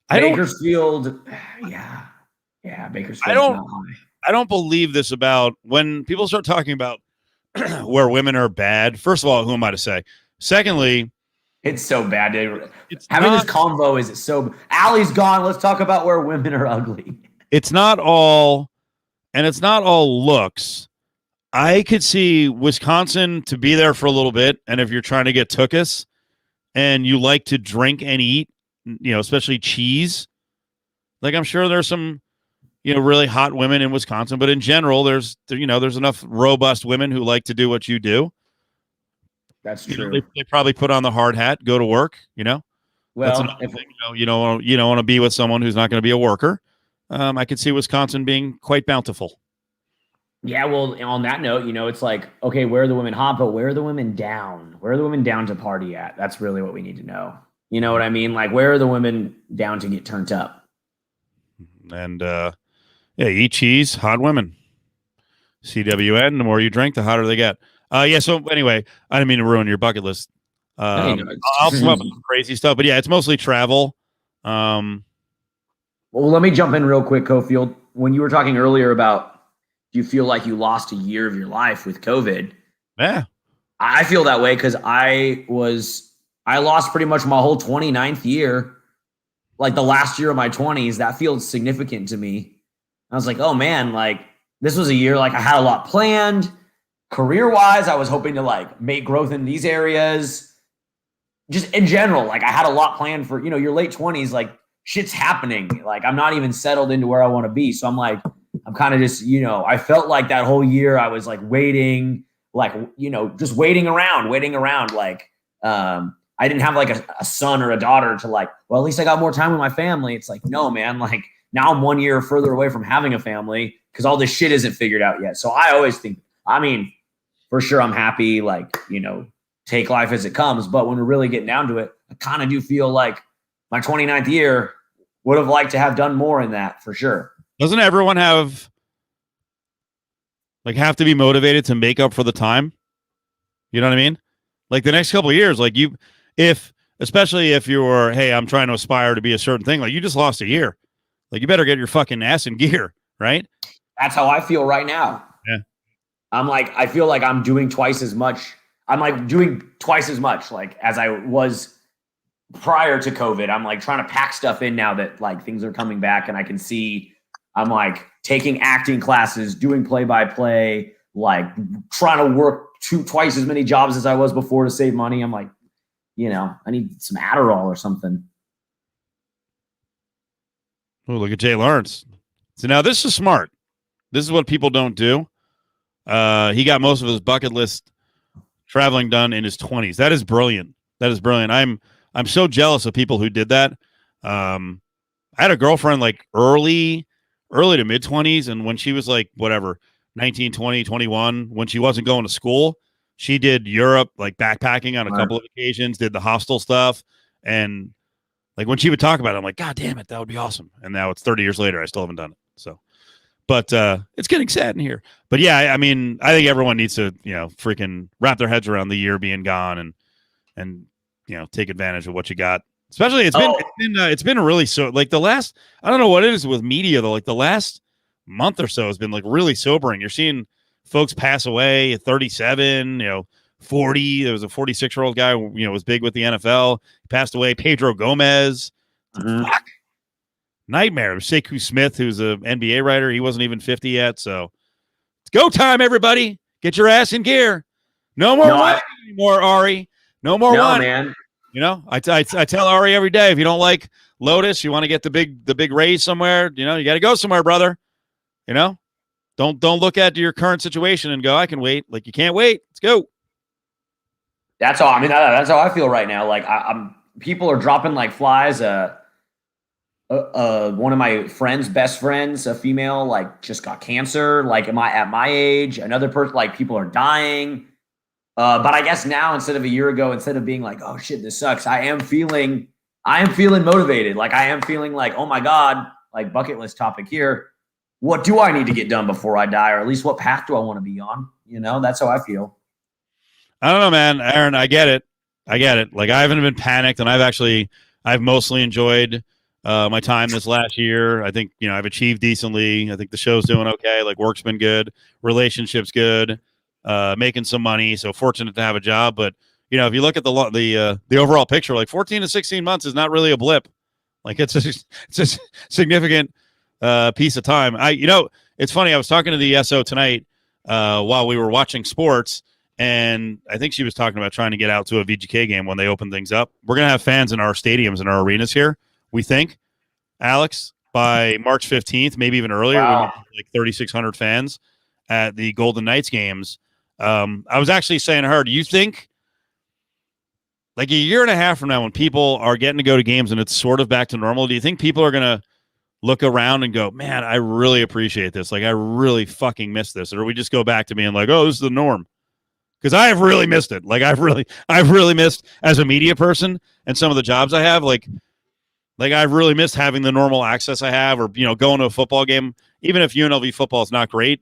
Bakersfield, yeah, Bakersfield. I don't believe this about when people start talking about where women are bad. First of all, who am I to say? Secondly, it's so bad. This convo is so. Allie's gone. Let's talk about where women are ugly. It's not all looks. I could see Wisconsin to be there for a little bit, and if you're trying to get tookus and you like to drink and eat, especially cheese, like I'm sure there's some, really hot women in Wisconsin, but in general, there's enough robust women who like to do what you do. That's true. They probably put on the hard hat, go to work. Well, that's another thing. You don't want to be with someone who's not going to be a worker. I could see Wisconsin being quite bountiful. Yeah, well, on that note, it's like, okay, where are the women hot, but where are the women down? Where are the women down to party at? That's really what we need to know. You know what I mean? Like, where are the women down to get turned up? And eat cheese, hot women. CWN, the more you drink, the hotter they get. So anyway, I didn't mean to ruin your bucket list. I'll come up with some crazy stuff, but yeah, it's mostly travel. Well, let me jump in real quick, Cofield. When you were talking earlier about, do you feel like you lost a year of your life with COVID? Yeah. I feel that way because I lost pretty much my whole 29th year, like the last year of my 20s. That feels significant to me. I was like, oh man, like this was a year, like I had a lot planned. Career-wise, I was hoping to like make growth in these areas. Just in general, like I had a lot planned for, your late 20s, like shit's happening. Like I'm not even settled into where I want to be. So I'm like, I'm kind of just, I felt like that whole year I was like waiting, like, just waiting around. Like, I didn't have like a son or a daughter to like, well, at least I got more time with my family. It's like, no, man, like now I'm 1 year further away from having a family because all this shit isn't figured out yet. So I always think, for sure, I'm happy, like, take life as it comes. But when we're really getting down to it, I kind of do feel like my 29th year would have liked to have done more in that for sure. Doesn't everyone have to be motivated to make up for the time? You know what I mean? Like the next couple of years, like especially if you're, hey, I'm trying to aspire to be a certain thing, like you just lost a year. Like you better get your fucking ass in gear, right? That's how I feel right now. Yeah. I feel like I'm doing twice as much. Like as I was prior to COVID. I'm like trying to pack stuff in now that like things are coming back and I can see I'm like taking acting classes, doing play-by-play, like trying to work twice as many jobs as I was before to save money. I'm like, I need some Adderall or something. Oh, look at Jay Lawrence. So now this is smart. This is what people don't do. He got most of his bucket list traveling done in his 20s. That is brilliant. I'm so jealous of people who did that. I had a girlfriend like early to mid 20s, and when she was like whatever 19, 20, 21, when she wasn't going to school, she did Europe, like backpacking on a couple of occasions, did the hostel stuff, and like when she would talk about it, I'm like, God damn it, that would be awesome. And now it's 30 years later, I still haven't done it. So, but it's getting sad in here. But yeah, I mean, I think everyone needs to, freaking wrap their heads around the year being gone and take advantage of what you got. Especially it's been really so like the last, I don't know what it is with media though, like the last month or so has been like really sobering. You're seeing folks pass away at 37, 40. There was a 46-year-old guy, was big with the NFL. He passed away. Pedro Gomez. Fuck. Nightmare. Sekou Smith, who's an NBA writer, he wasn't even 50 yet. So it's go time, everybody. Get your ass in gear. No more anymore, Ari. No more one. Man. I tell Ari every day, if you don't like Lotus, you want to get the big raise somewhere, you got to go somewhere, brother. Don't look at your current situation and go, I can wait. Like, you can't wait. Let's go. That's all. I mean, that's how I feel right now. Like, people are dropping like flies. One of my friends, best friends, a female, like just got cancer. Like, at my age, another person, like people are dying. But I guess now, instead of a year ago, instead of being like, oh shit, this sucks, I am feeling motivated. Like, I am feeling like, oh my God, like bucket list topic here. What do I need to get done before I die? Or at least what path do I want to be on? That's how I feel. I don't know, man. Aaron, I get it. Like, I haven't been panicked, and I've mostly enjoyed my time this last year. I think, I've achieved decently. I think the show's doing okay. Like, work's been good. Relationship's good. Making some money. So fortunate to have a job. But, if you look at the overall picture, like 14 to 16 months is not really a blip. Like, it's a significant piece of time. It's funny. I was talking to the SO tonight while we were watching sports, and I think she was talking about trying to get out to a VGK game when they open things up. We're going to have fans in our stadiums and our arenas here, we think, Alex, by March 15th, maybe even earlier. Wow. We might have like 3,600 fans at the Golden Knights games. I was actually saying to her, do you think like a year and a half from now, when people are getting to go to games and it's sort of back to normal, do you think people are going to look around and go, man, I really appreciate this. Like, I really fucking miss this. Or we just go back to being like, oh, this is the norm. Because I have really missed it. Like, I've really missed, as a media person and some of the jobs I have, like I've really missed having the normal access I have, or, going to a football game, even if UNLV football is not great,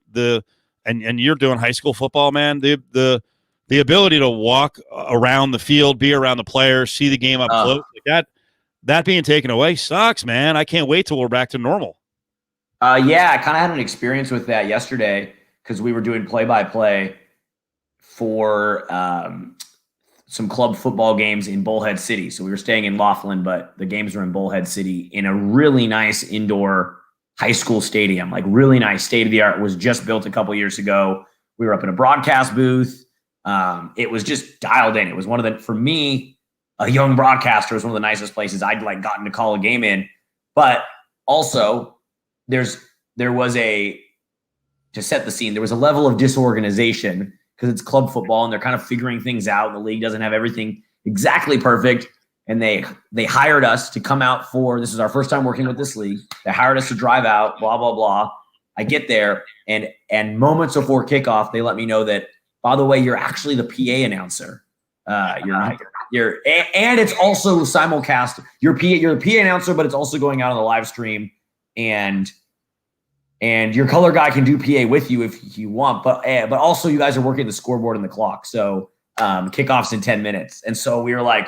and you're doing high school football, man, the ability to walk around the field, be around the players, see the game up close, like that being taken away sucks, man. I can't wait till we're back to normal. Yeah, I kind of had an experience with that yesterday because we were doing play-by-play for some club football games in Bullhead City. So we were staying in Laughlin, but the games were in Bullhead City in a really nice indoor high school stadium, like really nice, state-of-the-art, was just built a couple years ago. We were up in a broadcast booth. It was just dialed in. It was for me, a young broadcaster, was one of the nicest places I'd like gotten to call a game in. But also to set the scene, there was a level of disorganization because it's club football and they're kind of figuring things out. And the league doesn't have everything exactly perfect. And they hired us to come out this is our first time working with this league. They hired us to drive out, blah, blah, blah. I get there, and moments before kickoff, they let me know that, by the way, you're actually the PA announcer. And it's also simulcast. You're the PA announcer, but it's also going out on the live stream, and your color guy can do PA with you if you want. But also, you guys are working the scoreboard and the clock. So kickoff's in 10 minutes, and so we were like,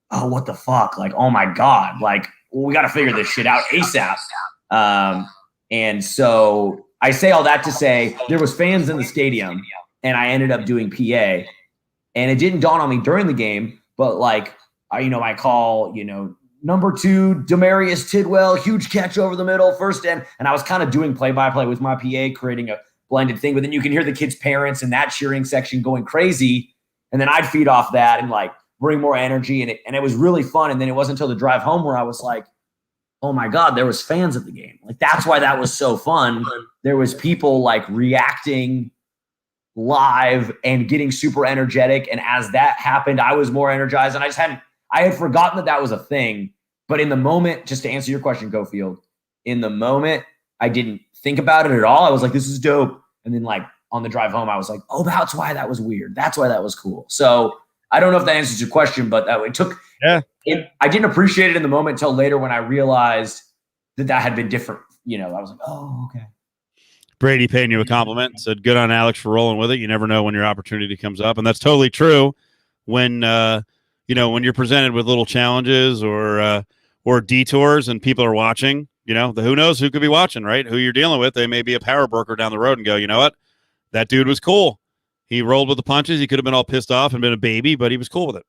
oh, what the fuck? Like, oh my God, like, we got to figure this shit out ASAP. And so I say all that to say there was fans in the stadium, and I ended up doing PA, and it didn't dawn on me during the game, but like, I call, number 2, Demarius Tidwell, huge catch over the middle, first end. And I was kind of doing play-by-play with my PA, creating a blended thing, but then you can hear the kids' parents in that cheering section going crazy. And then I'd feed off that and like bring more energy. And it was really fun. And then it wasn't until the drive home where I was like, oh my God, there was fans at the game. Like, that's why that was so fun. There was people like reacting live and getting super energetic. And as that happened, I was more energized, and I had forgotten that was a thing. But in the moment, just to answer your question, Cofield, in the moment, I didn't think about it at all. I was like, this is dope. And then like on the drive home, I was like, oh, that's why that was weird. That's why that was cool. So I don't know if that answers your question, but it took, I didn't appreciate it in the moment until later when I realized that had been different. You know, I was like, oh, okay. Brady paying you a compliment, said good on Alex for rolling with it. You never know when your opportunity comes up. And that's totally true when, when you're presented with little challenges or detours and people are watching, who knows who could be watching, right? Who you're dealing with. They may be a power broker down the road and go, you know what? That dude was cool. He rolled with the punches. He could have been all pissed off and been a baby, but he was cool with it.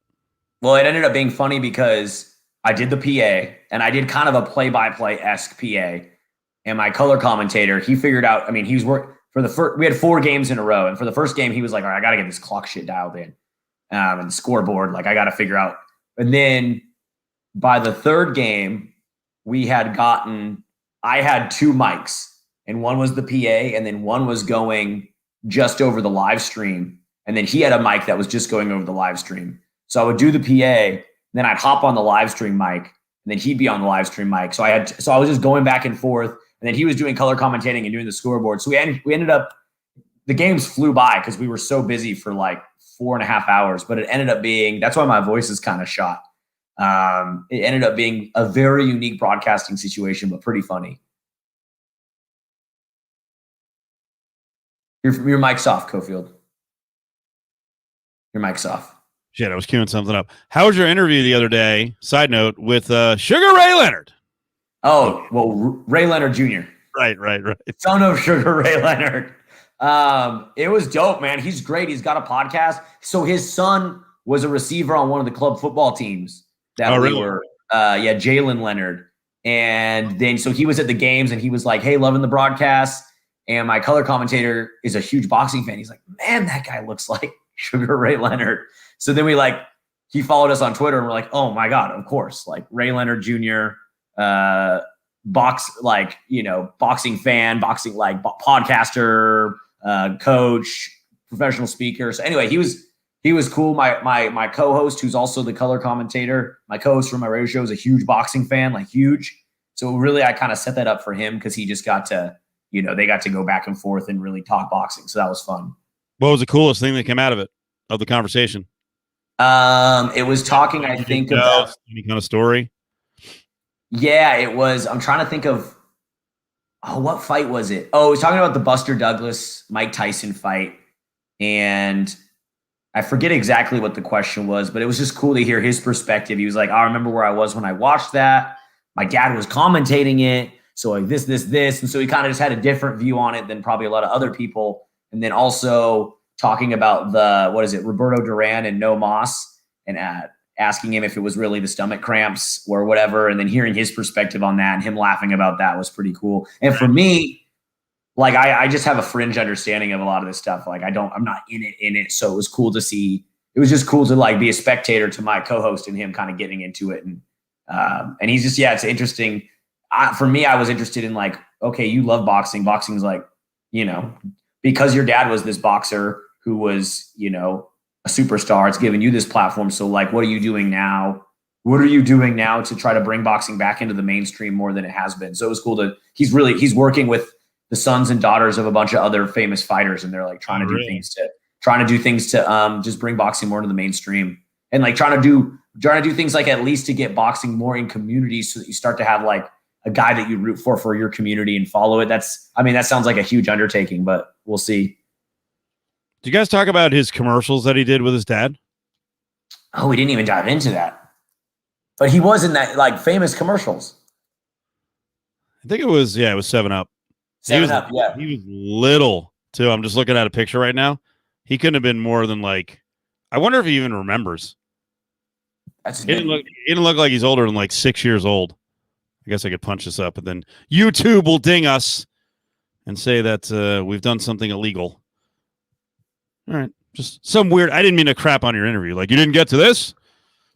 Well, it ended up being funny because I did the PA and I did kind of a play-by-play-esque PA. And my color commentator, he figured out, I mean, he was for the first, we had 4 games in a row. And for the first game, he was like, all right, I got to get this clock shit dialed in. And the scoreboard, like I got to figure out. And then by the third game, I had 2 mics, and one was the PA, and then one was going just over the live stream. And then he had a mic that was just going over the live stream. So I would do the PA, then I'd hop on the live stream mic, and then he'd be on the live stream mic. So I was just going back and forth, and then he was doing color commentating and doing the scoreboard. So we ended up, the games flew by because we were so busy for like 4.5 hours, but it ended up being, that's why my voice is kind of shot. It ended up being a very unique broadcasting situation, but pretty funny. Your mic's off, Cofield. Your mic's off. Shit, I was queuing something up. How was your interview the other day? Side note, with Sugar Ray Leonard. Oh, well, Ray Leonard Jr. Right. Son of Sugar Ray Leonard. It was dope, man. He's great. He's got a podcast. So his son was a receiver on one of the club football teams that Jalen Leonard. And then, so he was at the games and he was like, hey, loving the broadcast. And my color commentator is a huge boxing fan. He's like, man, that guy looks like Sugar Ray Leonard. So then he followed us on Twitter and we're like, oh my God, of course. Like Ray Leonard Jr., boxing fan, podcaster, coach, professional speaker. So anyway, he was cool. My co-host, who's also the color commentator, my co-host for my radio show, is a huge boxing fan, like huge. So really, I kind of set that up for him because he just got to, they got to go back and forth and really talk boxing. So that was fun. What was the coolest thing that came out of the conversation? It was talking, I think, about any kind of story. Yeah, it was. I'm trying to think of, what fight was it? Oh, it was talking about the Buster Douglas, Mike Tyson fight. And I forget exactly what the question was, but it was just cool to hear his perspective. He was like, I remember where I was when I watched that. My dad was commentating it. So like this. And so he kind of just had a different view on it than probably a lot of other people. And then also talking about Roberto Duran and No Moss, and asking him if it was really the stomach cramps or whatever. And then hearing his perspective on that and him laughing about that was pretty cool. And for me, like, I just have a fringe understanding of a lot of this stuff. Like I'm not in it. So it was cool to see. It was just cool to like be a spectator to my co-host and him kind of getting into it. And he's just, it's interesting. For me, I was interested in like, okay, you love boxing. Boxing's like, because your dad was this boxer who was, a superstar, it's given you this platform. So like, what are you doing now? What are you doing now to try to bring boxing back into the mainstream more than it has been? So it was cool he's working with the sons and daughters of a bunch of other famous fighters. And they're like trying to do things to just bring boxing more to the mainstream, and like trying to do things like at least to get boxing more in communities so that you start to have like a guy that you root for your community and follow it. That sounds like a huge undertaking, but we'll see. Did you guys talk about his commercials that he did with his dad? Oh, we didn't even dive into that. But he was in that like famous commercials. I think it was 7-Up. 7-Up, yeah. He was little too. I'm just looking at a picture right now. He couldn't have been more than like, I wonder if he even remembers. He didn't look like he's older than like 6 years old. I guess I could punch this up, and then YouTube will ding us and say that we've done something illegal. All right. Just some weird. I didn't mean to crap on your interview. Like, you didn't get to this?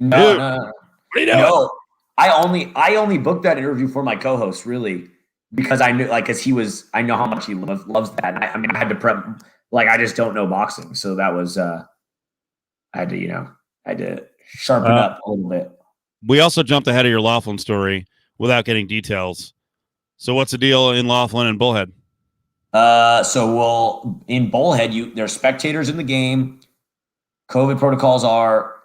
No. What are you doing? No. I only booked that interview for my co-host, really, because I knew, like, because I know how much he loves that. I had to prep. like I just don't know boxing. So that was I had to sharpen up a little bit. We also jumped ahead of your Laughlin story without getting details. So what's the deal in Laughlin and Bullhead? In Bullhead, there's spectators in the game. COVID protocols are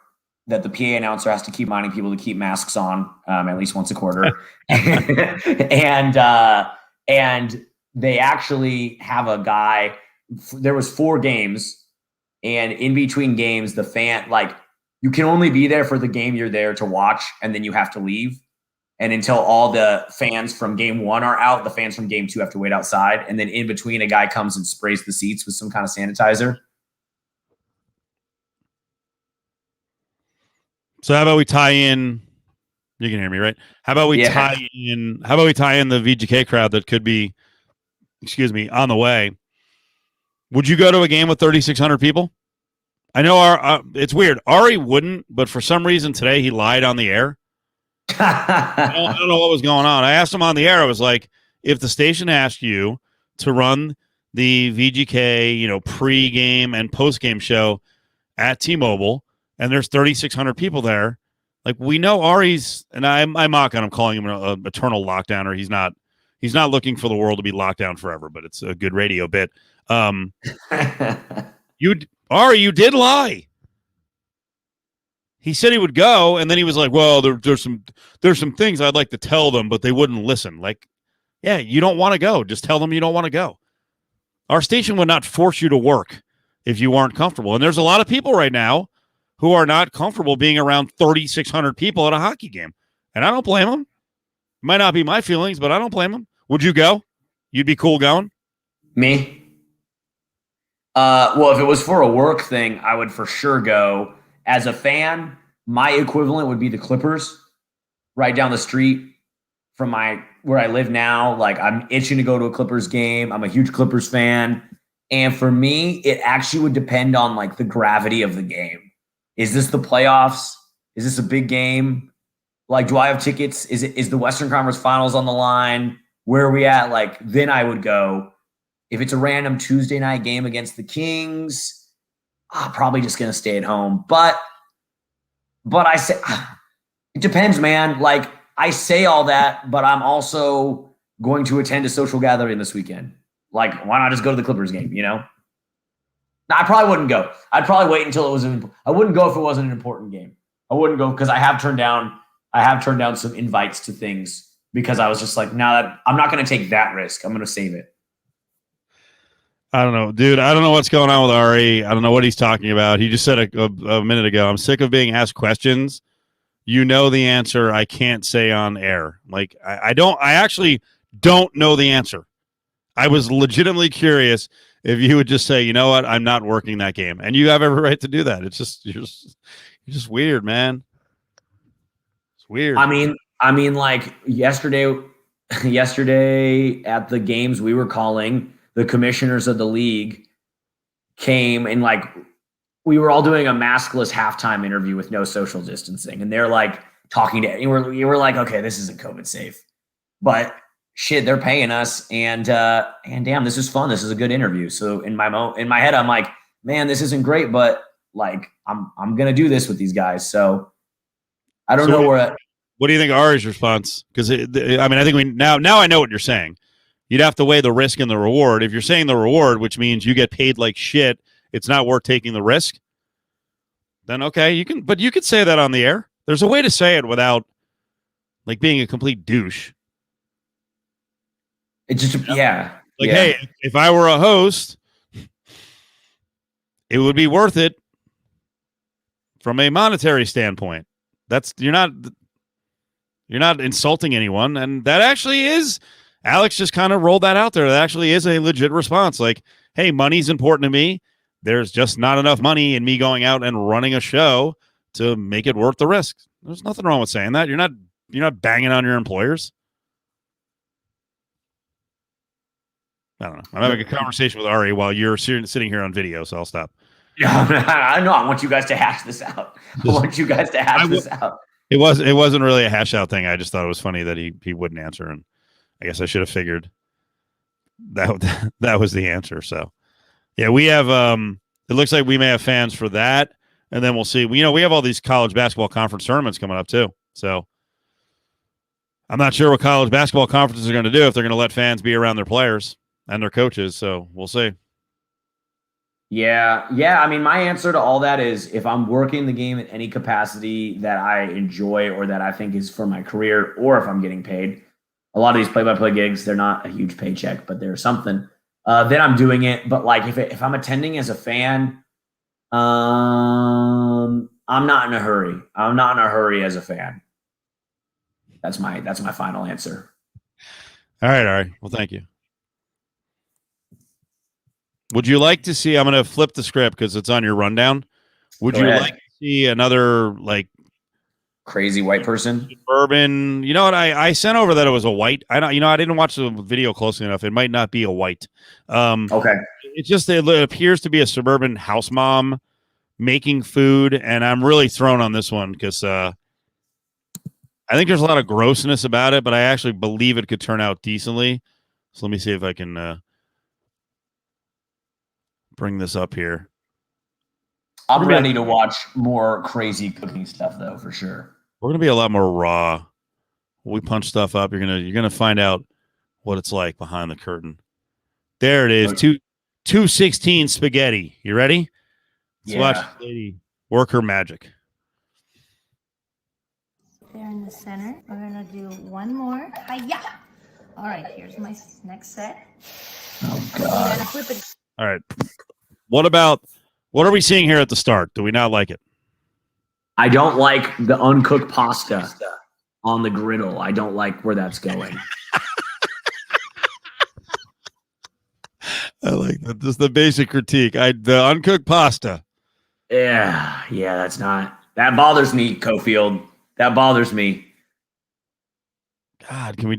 that the PA announcer has to keep reminding people to keep masks on at least once a quarter. and they actually have a guy. There was 4 games, and in between games, the fan, like, you can only be there for the game you're there to watch, and then you have to leave. And until all the fans from game 1 are out, the fans from game 2 have to wait outside. And then in between, a guy comes and sprays the seats with some kind of sanitizer. So how about we tie in? You can hear me, right? How about we tie in the VGK crowd that could be, on the way? Would you go to a game with 3,600 people? I know it's weird. Ari wouldn't, but for some reason today he lied on the air. I don't know what was going on. I asked him on the air. I was like, if the station asked you to run the VGK, pre-game and post-game show at T-Mobile, and there's 3,600 people there, like, we know Ari's, and I mock on him, calling him an eternal lockdowner. He's not looking for the world to be locked down forever, but it's a good radio bit. You did lie. He said he would go, and then he was like, well, there's some things I'd like to tell them, but they wouldn't listen. Like, yeah, you don't want to go. Just tell them you don't want to go. Our station would not force you to work if you aren't comfortable. And there's a lot of people right now who are not comfortable being around 3,600 people at a hockey game. And I don't blame them. Might not be my feelings, but I don't blame them. Would you go? You'd be cool going? Me? Well, if it was for a work thing, I would for sure go. As a fan, my equivalent would be the Clippers right down the street from where I live now. Like, I'm itching to go to a Clippers game. I'm a huge Clippers fan. And for me, it actually would depend on, like, the gravity of the game. Is this the playoffs? Is this a big game? Like, do I have tickets? Is the Western Conference Finals on the line? Where are we at? Like, then I would go. If it's a random Tuesday night game against the Kings, I'm probably just going to stay at home. But I say, it depends, man. Like, I say all that, but I'm also going to attend a social gathering this weekend. Like, why not just go to the Clippers game, No, I probably wouldn't go. I'd probably wait until it was I wouldn't go if it wasn't an important game. I wouldn't go because I have turned down some invites to things because I was just like, no, I'm not going to take that risk. I'm going to save it. I don't know, dude. I don't know what's going on with Ari. I don't know what he's talking about. He just said a minute ago, I'm sick of being asked questions. You know the answer. I can't say on air. Like, I actually don't know the answer. I was legitimately curious if you would just say, you know what, I'm not working that game. And you have every right to do that. It's just, you're just weird, man. It's weird. I mean, like yesterday at the games we were calling, the commissioners of the league came and, like, we were all doing a maskless halftime interview with no social distancing. And they're like talking to, you were like, okay, this isn't COVID safe, but shit, they're paying us. And damn, this is fun. This is a good interview. So in my head, I'm like, man, this isn't great, but, like, I'm going to do this with these guys. So I don't know where. What do you think Ari's response? Because I think now I know what you're saying. You'd have to weigh the risk and the reward. If you're saying the reward, which means you get paid like shit, it's not worth taking the risk. Then okay, you could say that on the air. There's a way to say it without, like, being a complete douche. It's just yeah. Like, hey, if I were a host, it would be worth it from a monetary standpoint. You're not insulting anyone, and that actually is. Alex just kind of rolled that out there. That actually is a legit response. Like, hey, money's important to me. There's just not enough money in me going out and running a show to make it worth the risk. There's nothing wrong with saying that. You're not banging on your employers. I don't know. I'm having a conversation with Ari while you're sitting here on video, so I'll stop. Yeah, I know. I want you guys to hash this out. It wasn't really a hash out thing. I just thought it was funny that he wouldn't answer, and I guess I should have figured that was the answer. So, Yeah, we have. It looks like we may have fans for that, and then we'll see. We have all these college basketball conference tournaments coming up too. So I'm not sure what college basketball conferences are going to do if they're going to let fans be around their players and their coaches. So we'll see. Yeah. Yeah. I mean, my answer to all that is if I'm working the game in any capacity that I enjoy or that I think is for my career, or if I'm getting paid, a lot of these play-by-play gigs, they're not a huge paycheck, but they're something. Then I'm doing it. But like if I'm attending as a fan, I'm not in a hurry. I'm not in a hurry as a fan. That's my final answer. All right. Well, thank you. Would you like to see? I'm going to flip the script because it's on your rundown. Would Go you ahead. like to see another like Crazy white person? suburban? You know what? I sent over that it was a white. I don't. I didn't watch the video closely enough. It might not be a white. Okay. It's just it appears to be a suburban house mom making food, and I'm really thrown on this one because I think there's a lot of grossness about it, but I actually believe it could turn out decently. So let me see if I can bring this up here. I'm ready to watch more crazy cooking stuff, though, for sure. We're gonna be a lot more raw. When we punch stuff up, you're gonna find out what it's like behind the curtain. There it is. Okay. 216 spaghetti. You ready? Let's watch this lady work her magic. There in the center. We're gonna do one more. Hi-ya! All right, here's my next set. Oh You God. gotta flip it. All right. What are we seeing here at the start? Do we not like it? I don't like the uncooked pasta on the griddle. I don't like where that's going. I like that. This is the basic critique. The uncooked pasta. Yeah, that bothers me, Cofield. That bothers me. God, can we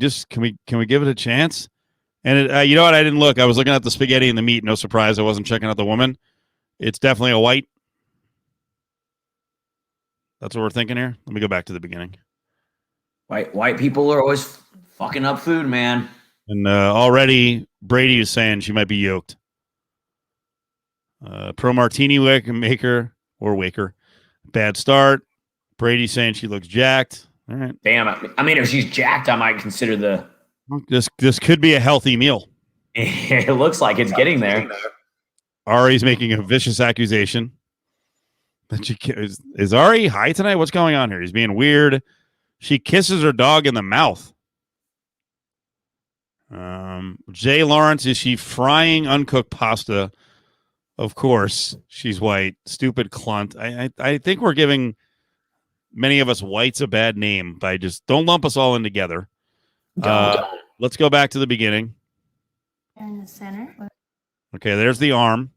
give it a chance? And you know what? I didn't look. I was looking at the spaghetti and the meat. No surprise, I wasn't checking out the woman. It's definitely a white. That's what we're thinking here. Let me go back to the beginning. White people are always fucking up food, man. And already Brady is saying she might be yoked. Pro martini maker or waker. Bad start. Brady's saying she looks jacked. All right. Damn. I mean, if she's jacked, I might consider This could be a healthy meal. It looks like it's getting there. Ari's making a vicious accusation. That she is Ari high tonight? What's going on here? He's being weird. She kisses her dog in the mouth. Jay Lawrence, is she frying uncooked pasta? Of course, she's white. Stupid clunt. I think we're giving many of us whites a bad name by just don't lump us all in together. Let's go back to the beginning. In the center. Okay, there's the arm.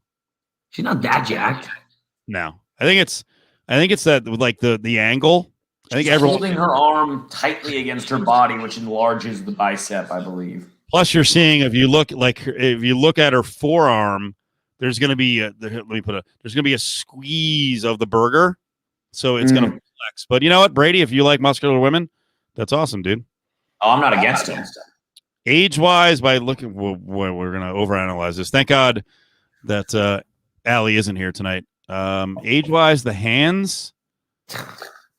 She's not that jacked. No, I think it's that like the angle. I think She's everyone holding her arm tightly against her body, which enlarges the bicep, I believe. Plus, you're seeing if you look at her forearm, there's going to be there's going to be a squeeze of the burger, so it's going to flex. But you know what, Brady? If you like muscular women, that's awesome, dude. Oh, I'm not against him. Age-wise, by looking, we're going to overanalyze this. Thank God that Allie isn't here tonight. Age-wise, the hands,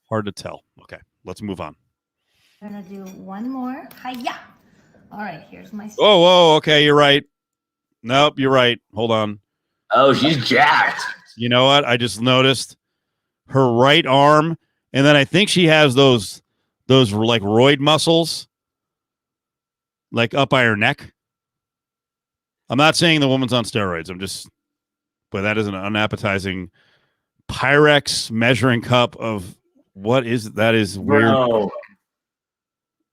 hard to tell. Okay, let's move on. We're gonna do one more. Hi-ya! All right, here's my. Whoa, okay, you're right. Nope, you're right. Hold on. Oh, she's jacked. You know what? I just noticed her right arm, and then I think she has those like roid muscles, like up by her neck. I'm not saying the woman's on steroids. But that is an unappetizing Pyrex measuring cup of what is that? Is weird. Bro.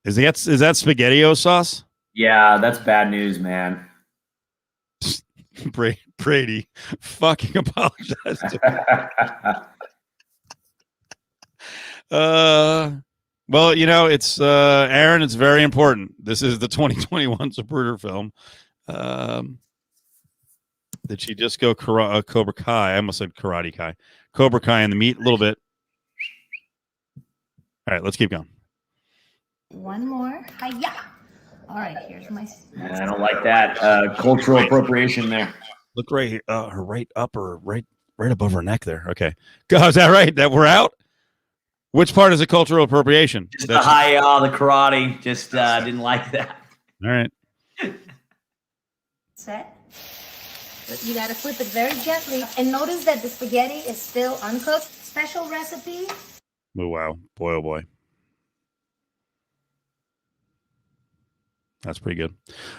Is that SpaghettiO sauce? Yeah, that's bad news, man. Brady, fucking apologize to me. Well, it's Aaron. It's very important. This is the 2021 Zapruder film. Did she just go Cobra Kai? I almost said Karate Kai. Cobra Kai in the meat a little bit. All right, let's keep going. One more. Hi-ya! All right, here's my. I don't like that cultural appropriation there. Look right here. Her right upper, right above her neck there. Okay. God, is that right? That we're out? Which part is a cultural appropriation? Just the high, the karate. Just didn't like that. All right. Set. You got to flip it very gently. And notice that the spaghetti is still uncooked. Special recipe. Oh, wow. Boy, oh, boy. That's pretty good.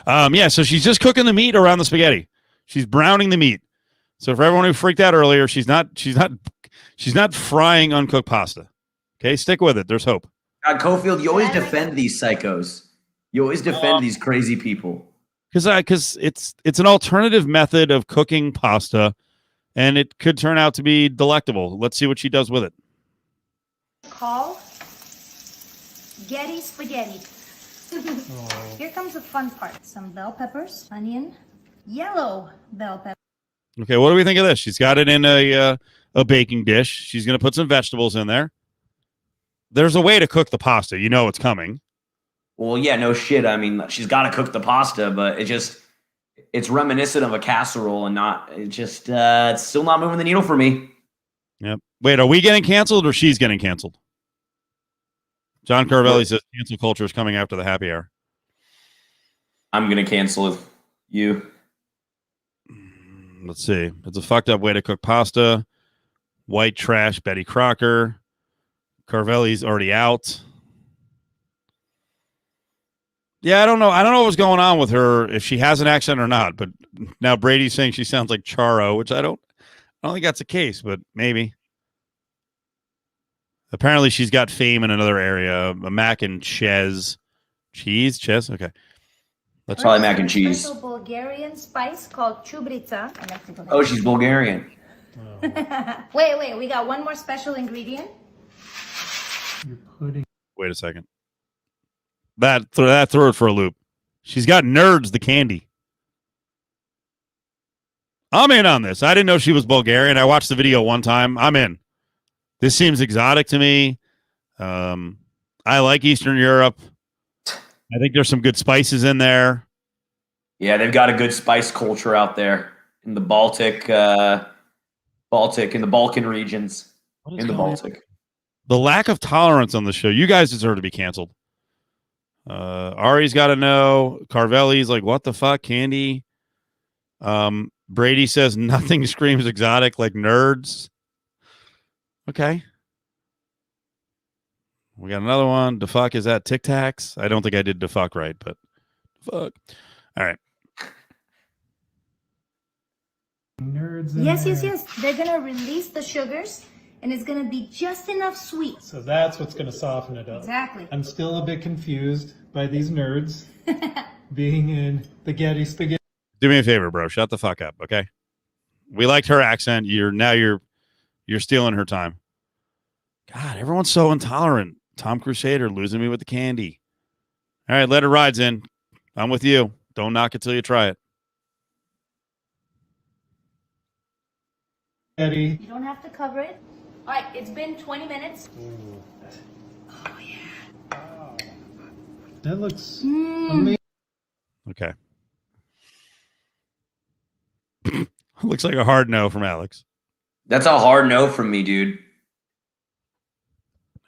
Yeah, so she's just cooking the meat around the spaghetti. She's browning the meat. So for everyone who freaked out earlier, she's not frying uncooked pasta. Okay, stick with it. There's hope. God, Cofield, you always defend these psychos. You always defend these crazy people. Because it's an alternative method of cooking pasta, and it could turn out to be delectable. Let's see what she does with it. Call Getty spaghetti. Here comes the fun part. Some bell peppers, onion, yellow bell pepper. Okay, what do we think of this? She's got it in a baking dish. She's going to put some vegetables in there. There's a way to cook the pasta. You know it's coming. Well, yeah, no shit. I mean, she's got to cook the pasta, but it's reminiscent of a casserole and it's still not moving the needle for me. Yep. Wait, are we getting canceled or she's getting canceled? John Carvelli says cancel culture is coming after the happy hour. I'm going to cancel you. Let's see. It's a fucked up way to cook pasta. White trash, Betty Crocker. Carvelli's already out. Yeah, I don't know. I don't know what's going on with her, if she has an accent or not. But now Brady's saying she sounds like Charo, which I don't think that's the case, but maybe. Apparently, she's got fame in another area. A mac and cheese. Cheese? Okay. That's probably mac and cheese. Special Bulgarian spice called chubrica. Oh, she's Bulgarian. Wait. We got one more special ingredient. You're putting. Wait a second. That threw it for a loop. She's got Nerds, the candy. I'm in on this. I didn't know she was Bulgarian. I watched the video one time. I'm in. This seems exotic to me. I like Eastern Europe. I think there's some good spices in there. Yeah, they've got a good spice culture out there in the Baltic, in the Balkan regions, in the Baltic. The lack of tolerance on the show. You guys deserve to be canceled. Ari's got to know. Carvelli's like, what the fuck, candy? Brady says nothing screams exotic like Nerds. Okay. We got another one. The fuck is that? Tic Tacs? I don't think I did the fuck right, but fuck. All right. Nerds. Yes. They're gonna release the sugars, and it's gonna be just enough sweet. So that's what's going to soften it up. Exactly. I'm still a bit confused by these nerds being in the Getty spaghetti. Do me a favor, bro. Shut the fuck up, okay? We liked her accent. You're stealing her time. God, everyone's so intolerant. Tom Crusader losing me with the candy. All right, let her rides in. I'm with you. Don't knock it till you try it. Getty. You don't have to cover it. All right, it's been 20 minutes. Ooh. Oh, yeah. Wow. That looks amazing. Okay. Looks like a hard no from Alex. That's a hard no from me, dude.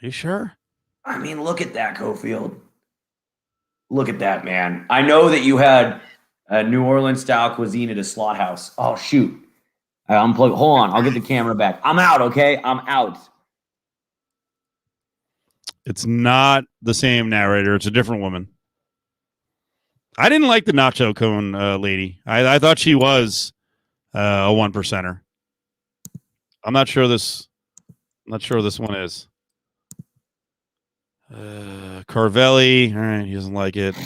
Are you sure? I mean, look at that, Cofield. Look at that, man. I know that you had a New Orleans style cuisine at a slaughterhouse. Oh, shoot. I unplugged. Hold on. I'll get the camera back. I'm out, okay? I'm out. It's not the same narrator. It's a different woman. I didn't like the nacho cone lady. I thought she was a 1%er. I'm not sure this one is. Carvelli. All right, he doesn't like it.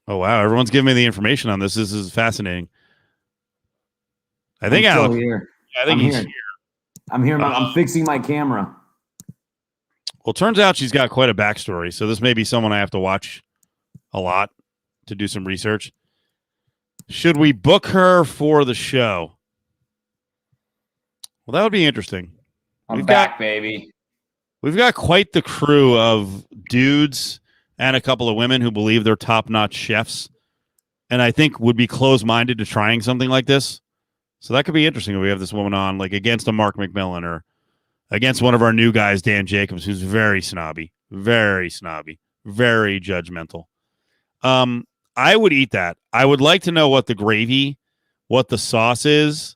Oh wow, everyone's giving me the information on this. This is fascinating. I think Alex. Here. I think he's here. I'm here. I'm fixing my camera. Well, it turns out she's got quite a backstory, so this may be someone I have to watch a lot to do some research. Should we book her for the show? Well, that would be interesting. I'm back, baby. We've got quite the crew of dudes and a couple of women who believe they're top-notch chefs and I think would be closed-minded to trying something like this. So that could be interesting if we have this woman on, like against a Mark McMillan or against one of our new guys, Dan Jacobs, who's very snobby, very judgmental. I would eat that. I would like to know what the gravy, what the sauce is,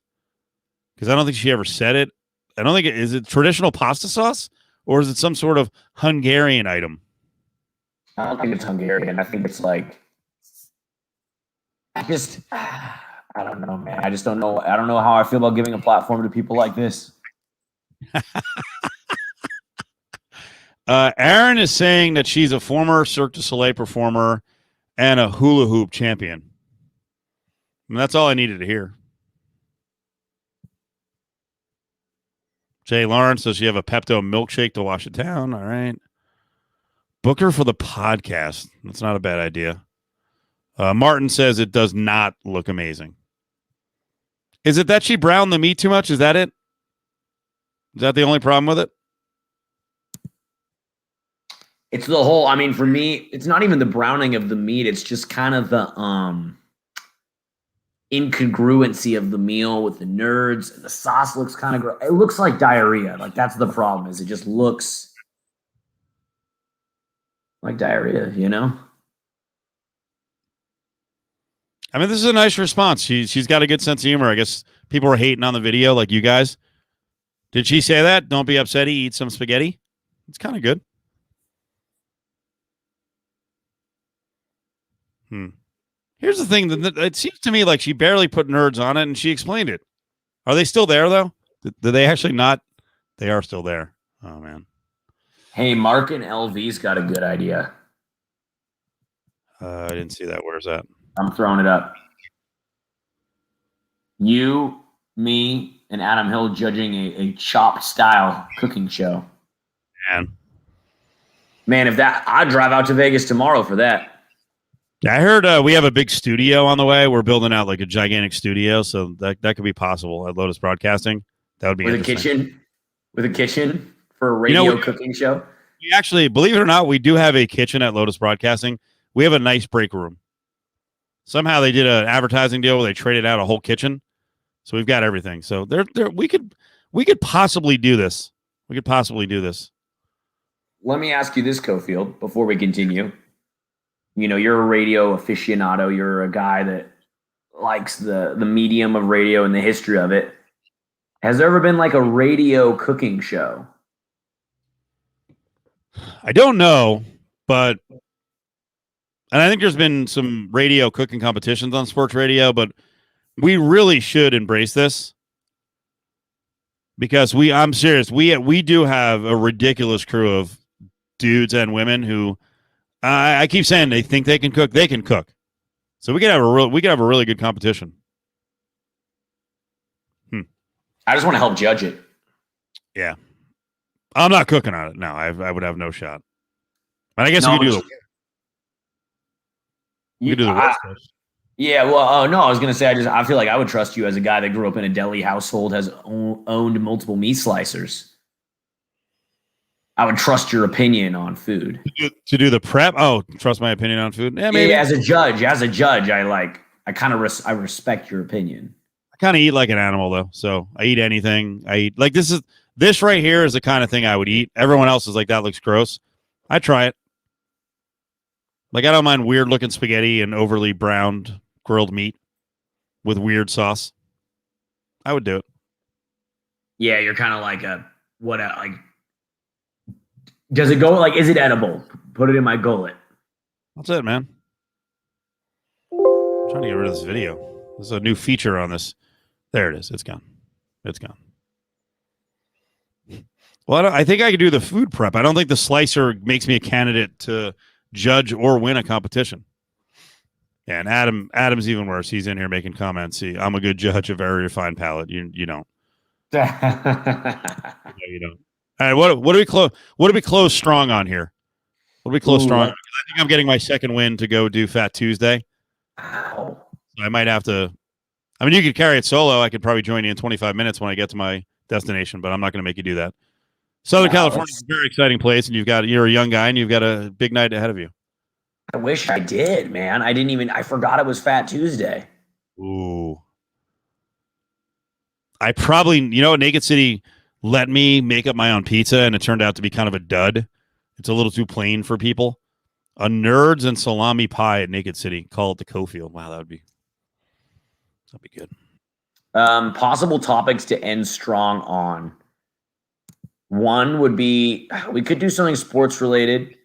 because I don't think she ever said it. I don't think is it traditional pasta sauce or is it some sort of Hungarian item? I don't think it's Hungarian. I think it's like, I don't know, man. I just don't know. I don't know how I feel about giving a platform to people like this. Aaron is saying that she's a former Cirque du Soleil performer and a hula hoop champion. And that's all I needed to hear. Jay Lawrence, does she have a Pepto milkshake to wash it down? All right. Book her for the podcast. That's not a bad idea. Martin says it does not look amazing. Is it that she browned the meat too much? Is that it? Is that the only problem with it? It's the whole, I mean, for me, it's not even the browning of the meat. It's just kind of the incongruency of the meal with the nerds. And the sauce looks kind of, it looks like diarrhea. Like that's the problem is it just looks like diarrhea, you know? I mean, this is a nice response. She's got a good sense of humor. I guess people were hating on the video like you guys. Did she say that? Don't be upset. Eat some spaghetti. It's kind of good. Here's the thing. It seems to me like she barely put nerds on it, and she explained it. Are they still there, though? Did they actually not? They are still there. Oh, man. Hey, Mark and LV's got a good idea. I didn't see that. Where's that? I'm throwing it up. You, me, and Adam Hill judging a chopped style cooking show. Man, if that, I'd drive out to Vegas tomorrow for that. I heard we have a big studio on the way. We're building out like a gigantic studio, so that could be possible at Lotus Broadcasting. That would be with a kitchen for a radio cooking show. We actually, believe it or not, we do have a kitchen at Lotus Broadcasting. We have a nice break room. Somehow they did an advertising deal where they traded out a whole kitchen, so we've got everything. So we could possibly do this. We could possibly do this. Let me ask you this, Cofield, before we continue. You know, you're a radio aficionado. You're a guy that likes the medium of radio and the history of it. Has there ever been like a radio cooking show? I don't know, and I think there's been some radio cooking competitions on sports radio, but we really should embrace this because I'm serious. We do have a ridiculous crew of dudes and women who I keep saying they think they can cook. They can cook. So we could have a really good competition. I just want to help judge it. Yeah. I'm not cooking on it. No, I would have no shot. But I guess you do the West Coast. Yeah, well, no, I was going to say, I feel like I would trust you as a guy that grew up in a deli household, has owned multiple meat slicers. I would trust your opinion on food. To do the prep? Oh, trust my opinion on food? Yeah, maybe. Yeah, as a judge, I kind of respect your opinion. I kind of eat like an animal, though. So I eat anything. I eat like this right here is the kind of thing I would eat. Everyone else is like, that looks gross. I try it. Like, I don't mind weird looking spaghetti and overly browned grilled meat with weird sauce. I would do it. Yeah, you're kind of like does it go, like, is it edible? Put it in my gullet. That's it, man. I'm trying to get rid of this video. There's a new feature on this. There it is. It's gone. It's gone. Well, I think I could do the food prep. I don't think the slicer makes me a candidate to judge or win a competition. Yeah, and Adam's even worse. He's in here making comments. See, I'm a good judge, a very refined palate. You don't. No, you don't. All right, what do we close strong on here? What do we close strong on? I think I'm getting my second win to go do Fat Tuesday. Ow. So I might have to. I mean, you could carry it solo. I could probably join you in 25 minutes when I get to my destination, but I'm not going to make you do that. Southern California is a very exciting place, and you're a young guy, and you've got a big night ahead of you. I wish I did, man. I forgot it was Fat Tuesday. Ooh. I probably, Naked City let me make up my own pizza, and it turned out to be kind of a dud. It's a little too plain for people. A nerds and salami pie at Naked City. Call it the Cofield. Wow, that'd be good. Possible topics to end strong on. One would be we could do something sports related.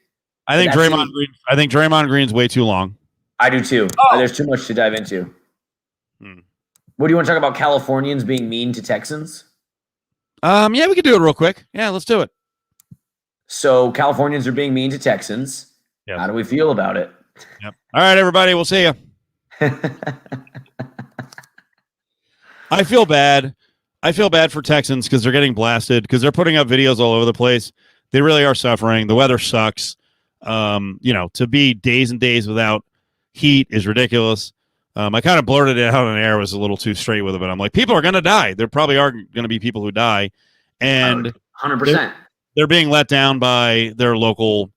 I think Draymond Green's way too long. I do too. There's too much to dive into. What do you want to talk about? Californians being mean to Texans? Yeah, we could do it real quick. Yeah, let's do it. So Californians are being mean to Texans. Yep. How do we feel about it? Yep. All right, everybody. We'll see you. I feel bad. I feel bad for Texans because they're getting blasted because they're putting up videos all over the place. They really are suffering. The weather sucks. To be days and days without heat is ridiculous. I kind of blurted it out on air, was a little too straight with it, but I'm like, people are going to die. There probably are going to be people who die. And 100%. They're being let down by their local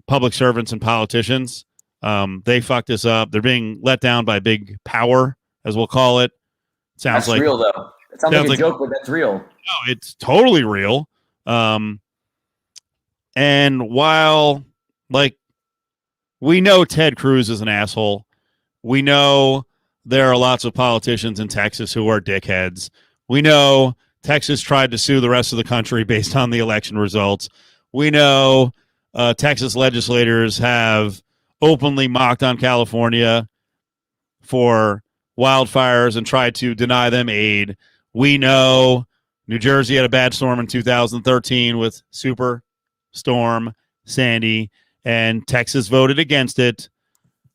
public servants and politicians. They fucked this up. They're being let down by big power, as we'll call it. That's like real, though. It sounds like a joke, but that's real. No, it's totally real. And while, we know Ted Cruz is an asshole, we know there are lots of politicians in Texas who are dickheads. We know Texas tried to sue the rest of the country based on the election results. We know Texas legislators have openly mocked on California for wildfires and tried to deny them aid. We know New Jersey had a bad storm in 2013 with Superstorm Sandy, and Texas voted against it.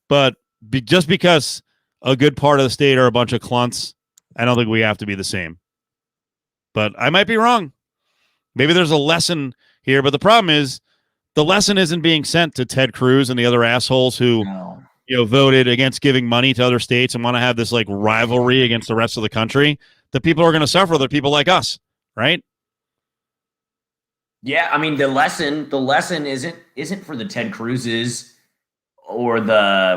But just because a good part of the state are a bunch of clunts, I don't think we have to be the same. But I might be wrong. Maybe there's a lesson here, but the problem is the lesson isn't being sent to Ted Cruz and the other assholes who voted against giving money to other states and want to have this rivalry against the rest of the country. The people who are going to suffer, they're people like us, right? Yeah, I mean the lesson isn't for the Ted Cruzes or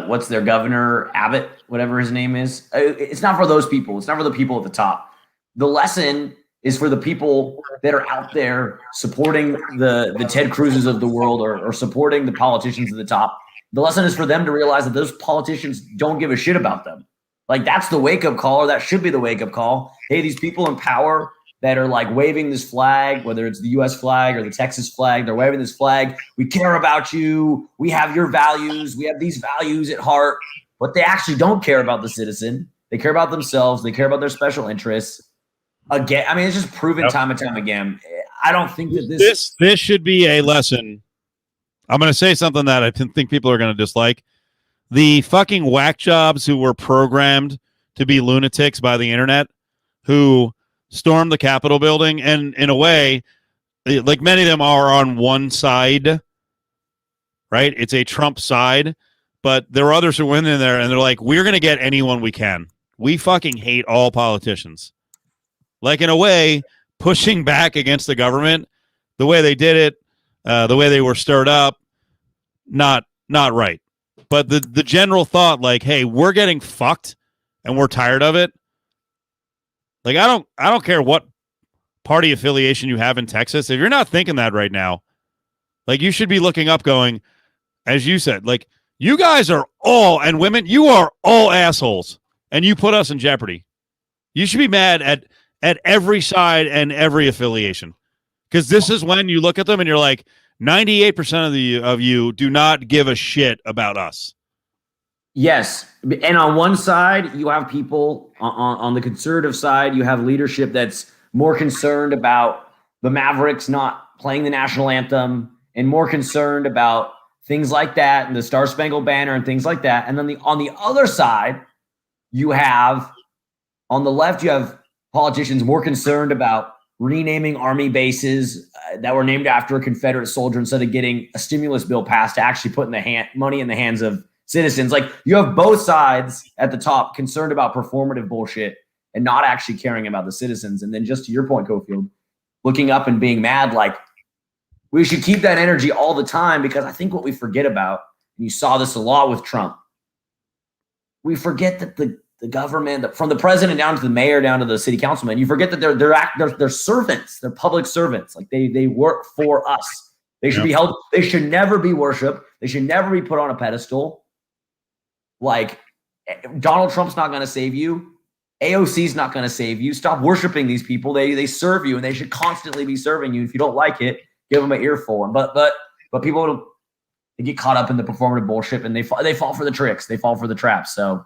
what's their governor, Abbott, whatever his name is. It's not for those people. It's not for the people at the top. The lesson is for the people that are out there supporting the Ted Cruzes of the world or supporting the politicians at the top. The lesson is for them to realize that those politicians don't give a shit about them. That's the wake-up call, or that should be the wake-up call. Hey, these people in power that are waving this flag, whether it's the U.S. flag or the Texas flag, they're waving this flag. We care about you. We have your values. We have these values at heart. But they actually don't care about the citizen. They care about themselves. They care about their special interests. Again, I mean, it's just proven time and time again. I don't think that this should be a lesson. I'm going to say something that I think people are going to dislike. The fucking whack jobs who were programmed to be lunatics by the internet, who stormed the Capitol building, and in a way, many of them are on one side, right? It's a Trump side, but there are others who went in there and they're like, we're going to get anyone we can. We fucking hate all politicians. In a way, pushing back against the government, the way they did it, the way they were stirred up, not right. But the general thought, hey, we're getting fucked and we're tired of it. I don't care what party affiliation you have in Texas. If you're not thinking that right now, you should be looking up going, as you said, you guys are all, and women, you are all assholes, and you put us in jeopardy. You should be mad at every side and every affiliation, because this is when you look at them and you're like, 98% of you do not give a shit about us. Yes. And on one side, you have people on the conservative side, you have leadership that's more concerned about the Mavericks not playing the national anthem and more concerned about things like that and the Star Spangled Banner and things like that. And then on the other side, you have, on the left, you have politicians more concerned about renaming Army bases that were named after a Confederate soldier instead of getting a stimulus bill passed to actually put money in the hands of citizens. You have both sides at the top concerned about performative bullshit and not actually caring about the citizens. And then just to your point, Cofield, looking up and being mad, we should keep that energy all the time, because I think what we forget about and you saw this a lot with Trump. We forget that the government, from the president down to the mayor, down to the city councilman, you forget that they're servants. They're public servants. Like they work for us. They should be held. They should never be worshipped. They should never be put on a pedestal. Like Donald Trump's not going to save you. AOC's not going to save you. Stop worshiping these people. They serve you, and they should constantly be serving you. If you don't like it, give them an earful. But people they get caught up in the performative bullshit, and they fall for the tricks. They fall for the traps. So.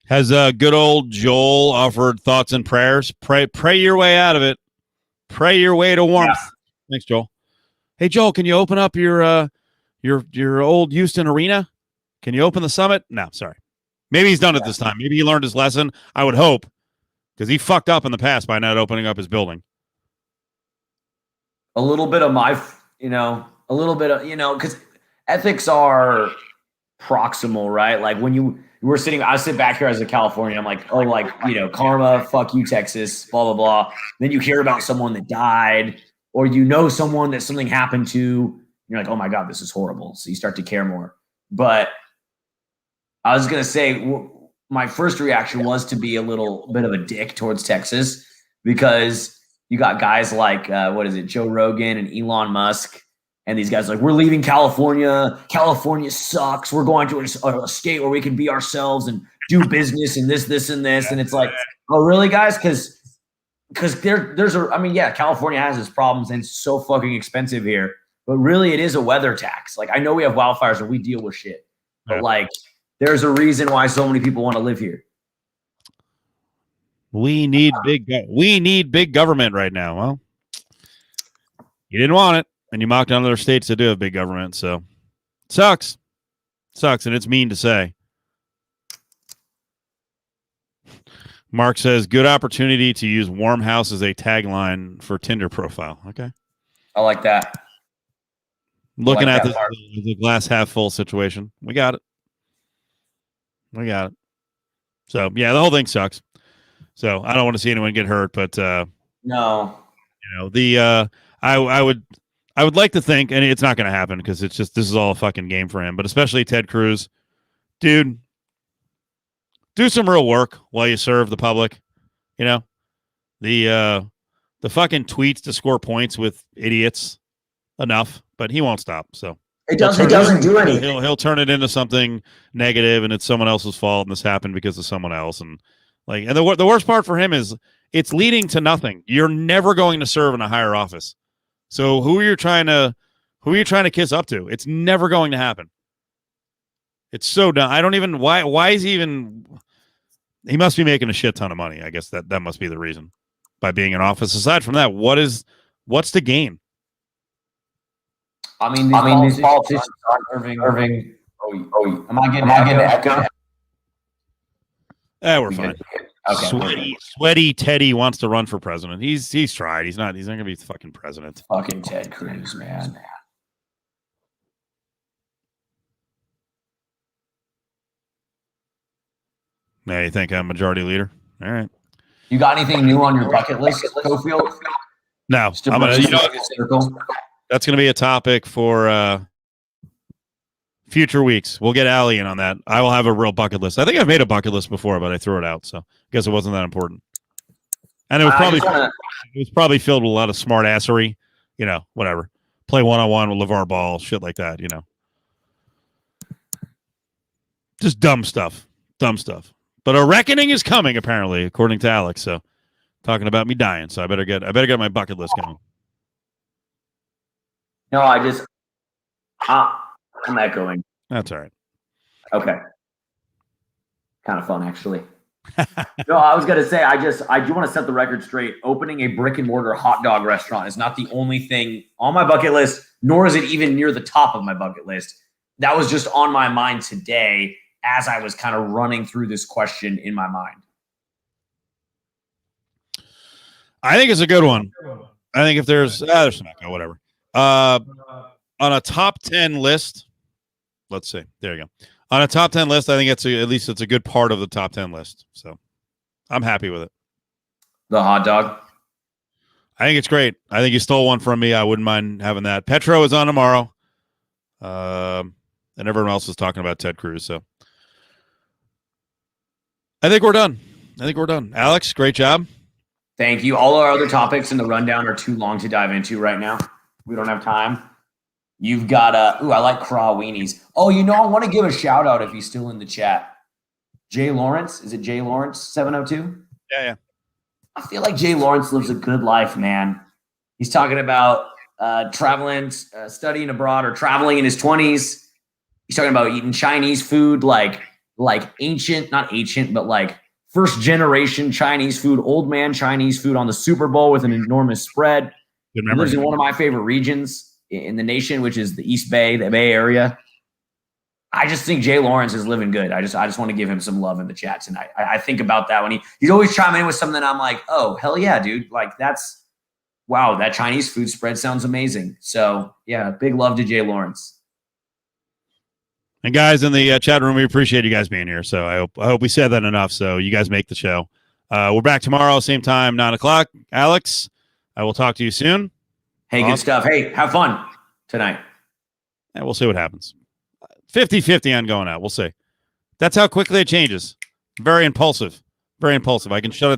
Has good old Joel offered thoughts and prayers? Pray your way out of it. Pray your way to warmth. Yeah. Thanks, Joel. Hey, Joel, can you open up your old Houston arena? Can you open the Summit? No, sorry. Maybe he's done it this time. Maybe he learned his lesson. I would hope, because he fucked up in the past by not opening up his building. A little bit of because ethics are proximal, right? Like when I sit back here as a Californian, I'm like, oh, like, karma, fuck you, Texas, blah, blah, blah. Then you hear about someone that died, or someone that something happened to, you're like, oh my God, this is horrible. So you start to care more. But I was going to say, my first reaction was to be a little bit of a dick towards Texas, because you got guys like, Joe Rogan and Elon Musk. And these guys are like, we're leaving California. California sucks. We're going to a state where we can be ourselves and do business and this, and this. And it's like, oh, really, guys? Because California has its problems and it's so fucking expensive here. But really, it is a weather tax. Like, I know we have wildfires and we deal with shit. But, there's a reason why so many people want to live here. We need big government right now. Well, you didn't want it. And you mock down other states that do have big government, so sucks, and it's mean to say. Mark says, good opportunity to use warm house as a tagline for Tinder profile. Okay. I like that. Looking at this as a glass half full situation. We got it. So, yeah, the whole thing sucks. So I don't want to see anyone get hurt, but no. I would like to think, and it's not going to happen because this is all a fucking game for him, but especially Ted Cruz. Dude, do some real work while you serve the public. The fucking tweets to score points with idiots enough, but he won't stop. So it doesn't do anything. He'll turn it into something negative, and it's someone else's fault, and this happened because of someone else. And the worst part for him is it's leading to nothing. You're never going to serve in a higher office. So who are you trying to kiss up to? It's never going to happen. It's so dumb. I don't even why is he even he must be making a shit ton of money. I guess that must be the reason by being in office. Aside from that, what's the gain? I mean these politicians aren't Irving. Oh, am I getting echo? We're fine. Okay. Sweaty Teddy wants to run for president. He's tried. He's not going to be the fucking president. Fucking Ted Cruz, man. Now you think I'm majority leader? All right. You got anything new on your bucket list, Cofield? No. That's going to be a topic for future weeks. We'll get Allie in on that. I will have a real bucket list. I think I've made a bucket list before, but I threw it out, so I guess it wasn't that important. And it was probably filled with a lot of smart assery, whatever. Play one-on-one with LeVar Ball, shit like that, Just dumb stuff. But a reckoning is coming, apparently, according to Alex. So, talking about me dying, so I better get my bucket list going. No, I'm echoing. That's all right. Okay. Kind of fun, actually. No, I was going to say, I do want to set the record straight. Opening a brick and mortar hot dog restaurant is not the only thing on my bucket list, nor is it even near the top of my bucket list. That was just on my mind today as I was kind of running through this question in my mind. I think it's a good one. I think if there's some echo, whatever. On a top 10 list, let's see. There you go. On a top 10 list, I think at least it's a good part of the top 10 list. So I'm happy with it. The hot dog? I think it's great. I think you stole one from me. I wouldn't mind having that. Petro is on tomorrow. And and everyone else was talking about Ted Cruz. So I think we're done. Alex, great job. Thank you. All our other topics in the rundown are too long to dive into right now. We don't have time. You've got I like craw weenies. Oh, I want to give a shout out if he's still in the chat. Jay Lawrence, is it Jay Lawrence 702? Yeah. I feel like Jay Lawrence lives a good life, man. He's talking about traveling, studying abroad, or traveling in his 20s. He's talking about eating Chinese food, like ancient, not ancient, but like first generation Chinese food, old man Chinese food on the Super Bowl with an enormous spread. He lives in one of my favorite regions in the nation, which is the East Bay, the Bay Area. I just think Jay Lawrence is living good. I just want to give him some love in the chat tonight. I think about that when he's always chiming in with something that I'm like, oh, hell yeah, dude. Like wow, that Chinese food spread sounds amazing. So yeah, big love to Jay Lawrence. And guys in the chat room, we appreciate you guys being here. So I hope we said that enough. So you guys make the show. We're back tomorrow, same time, 9:00. Alex, I will talk to you soon. Hey, good stuff. Hey, have fun tonight. And we'll see what happens. 50-50 on going out. We'll see. That's how quickly it changes. Very impulsive. I can shut it down.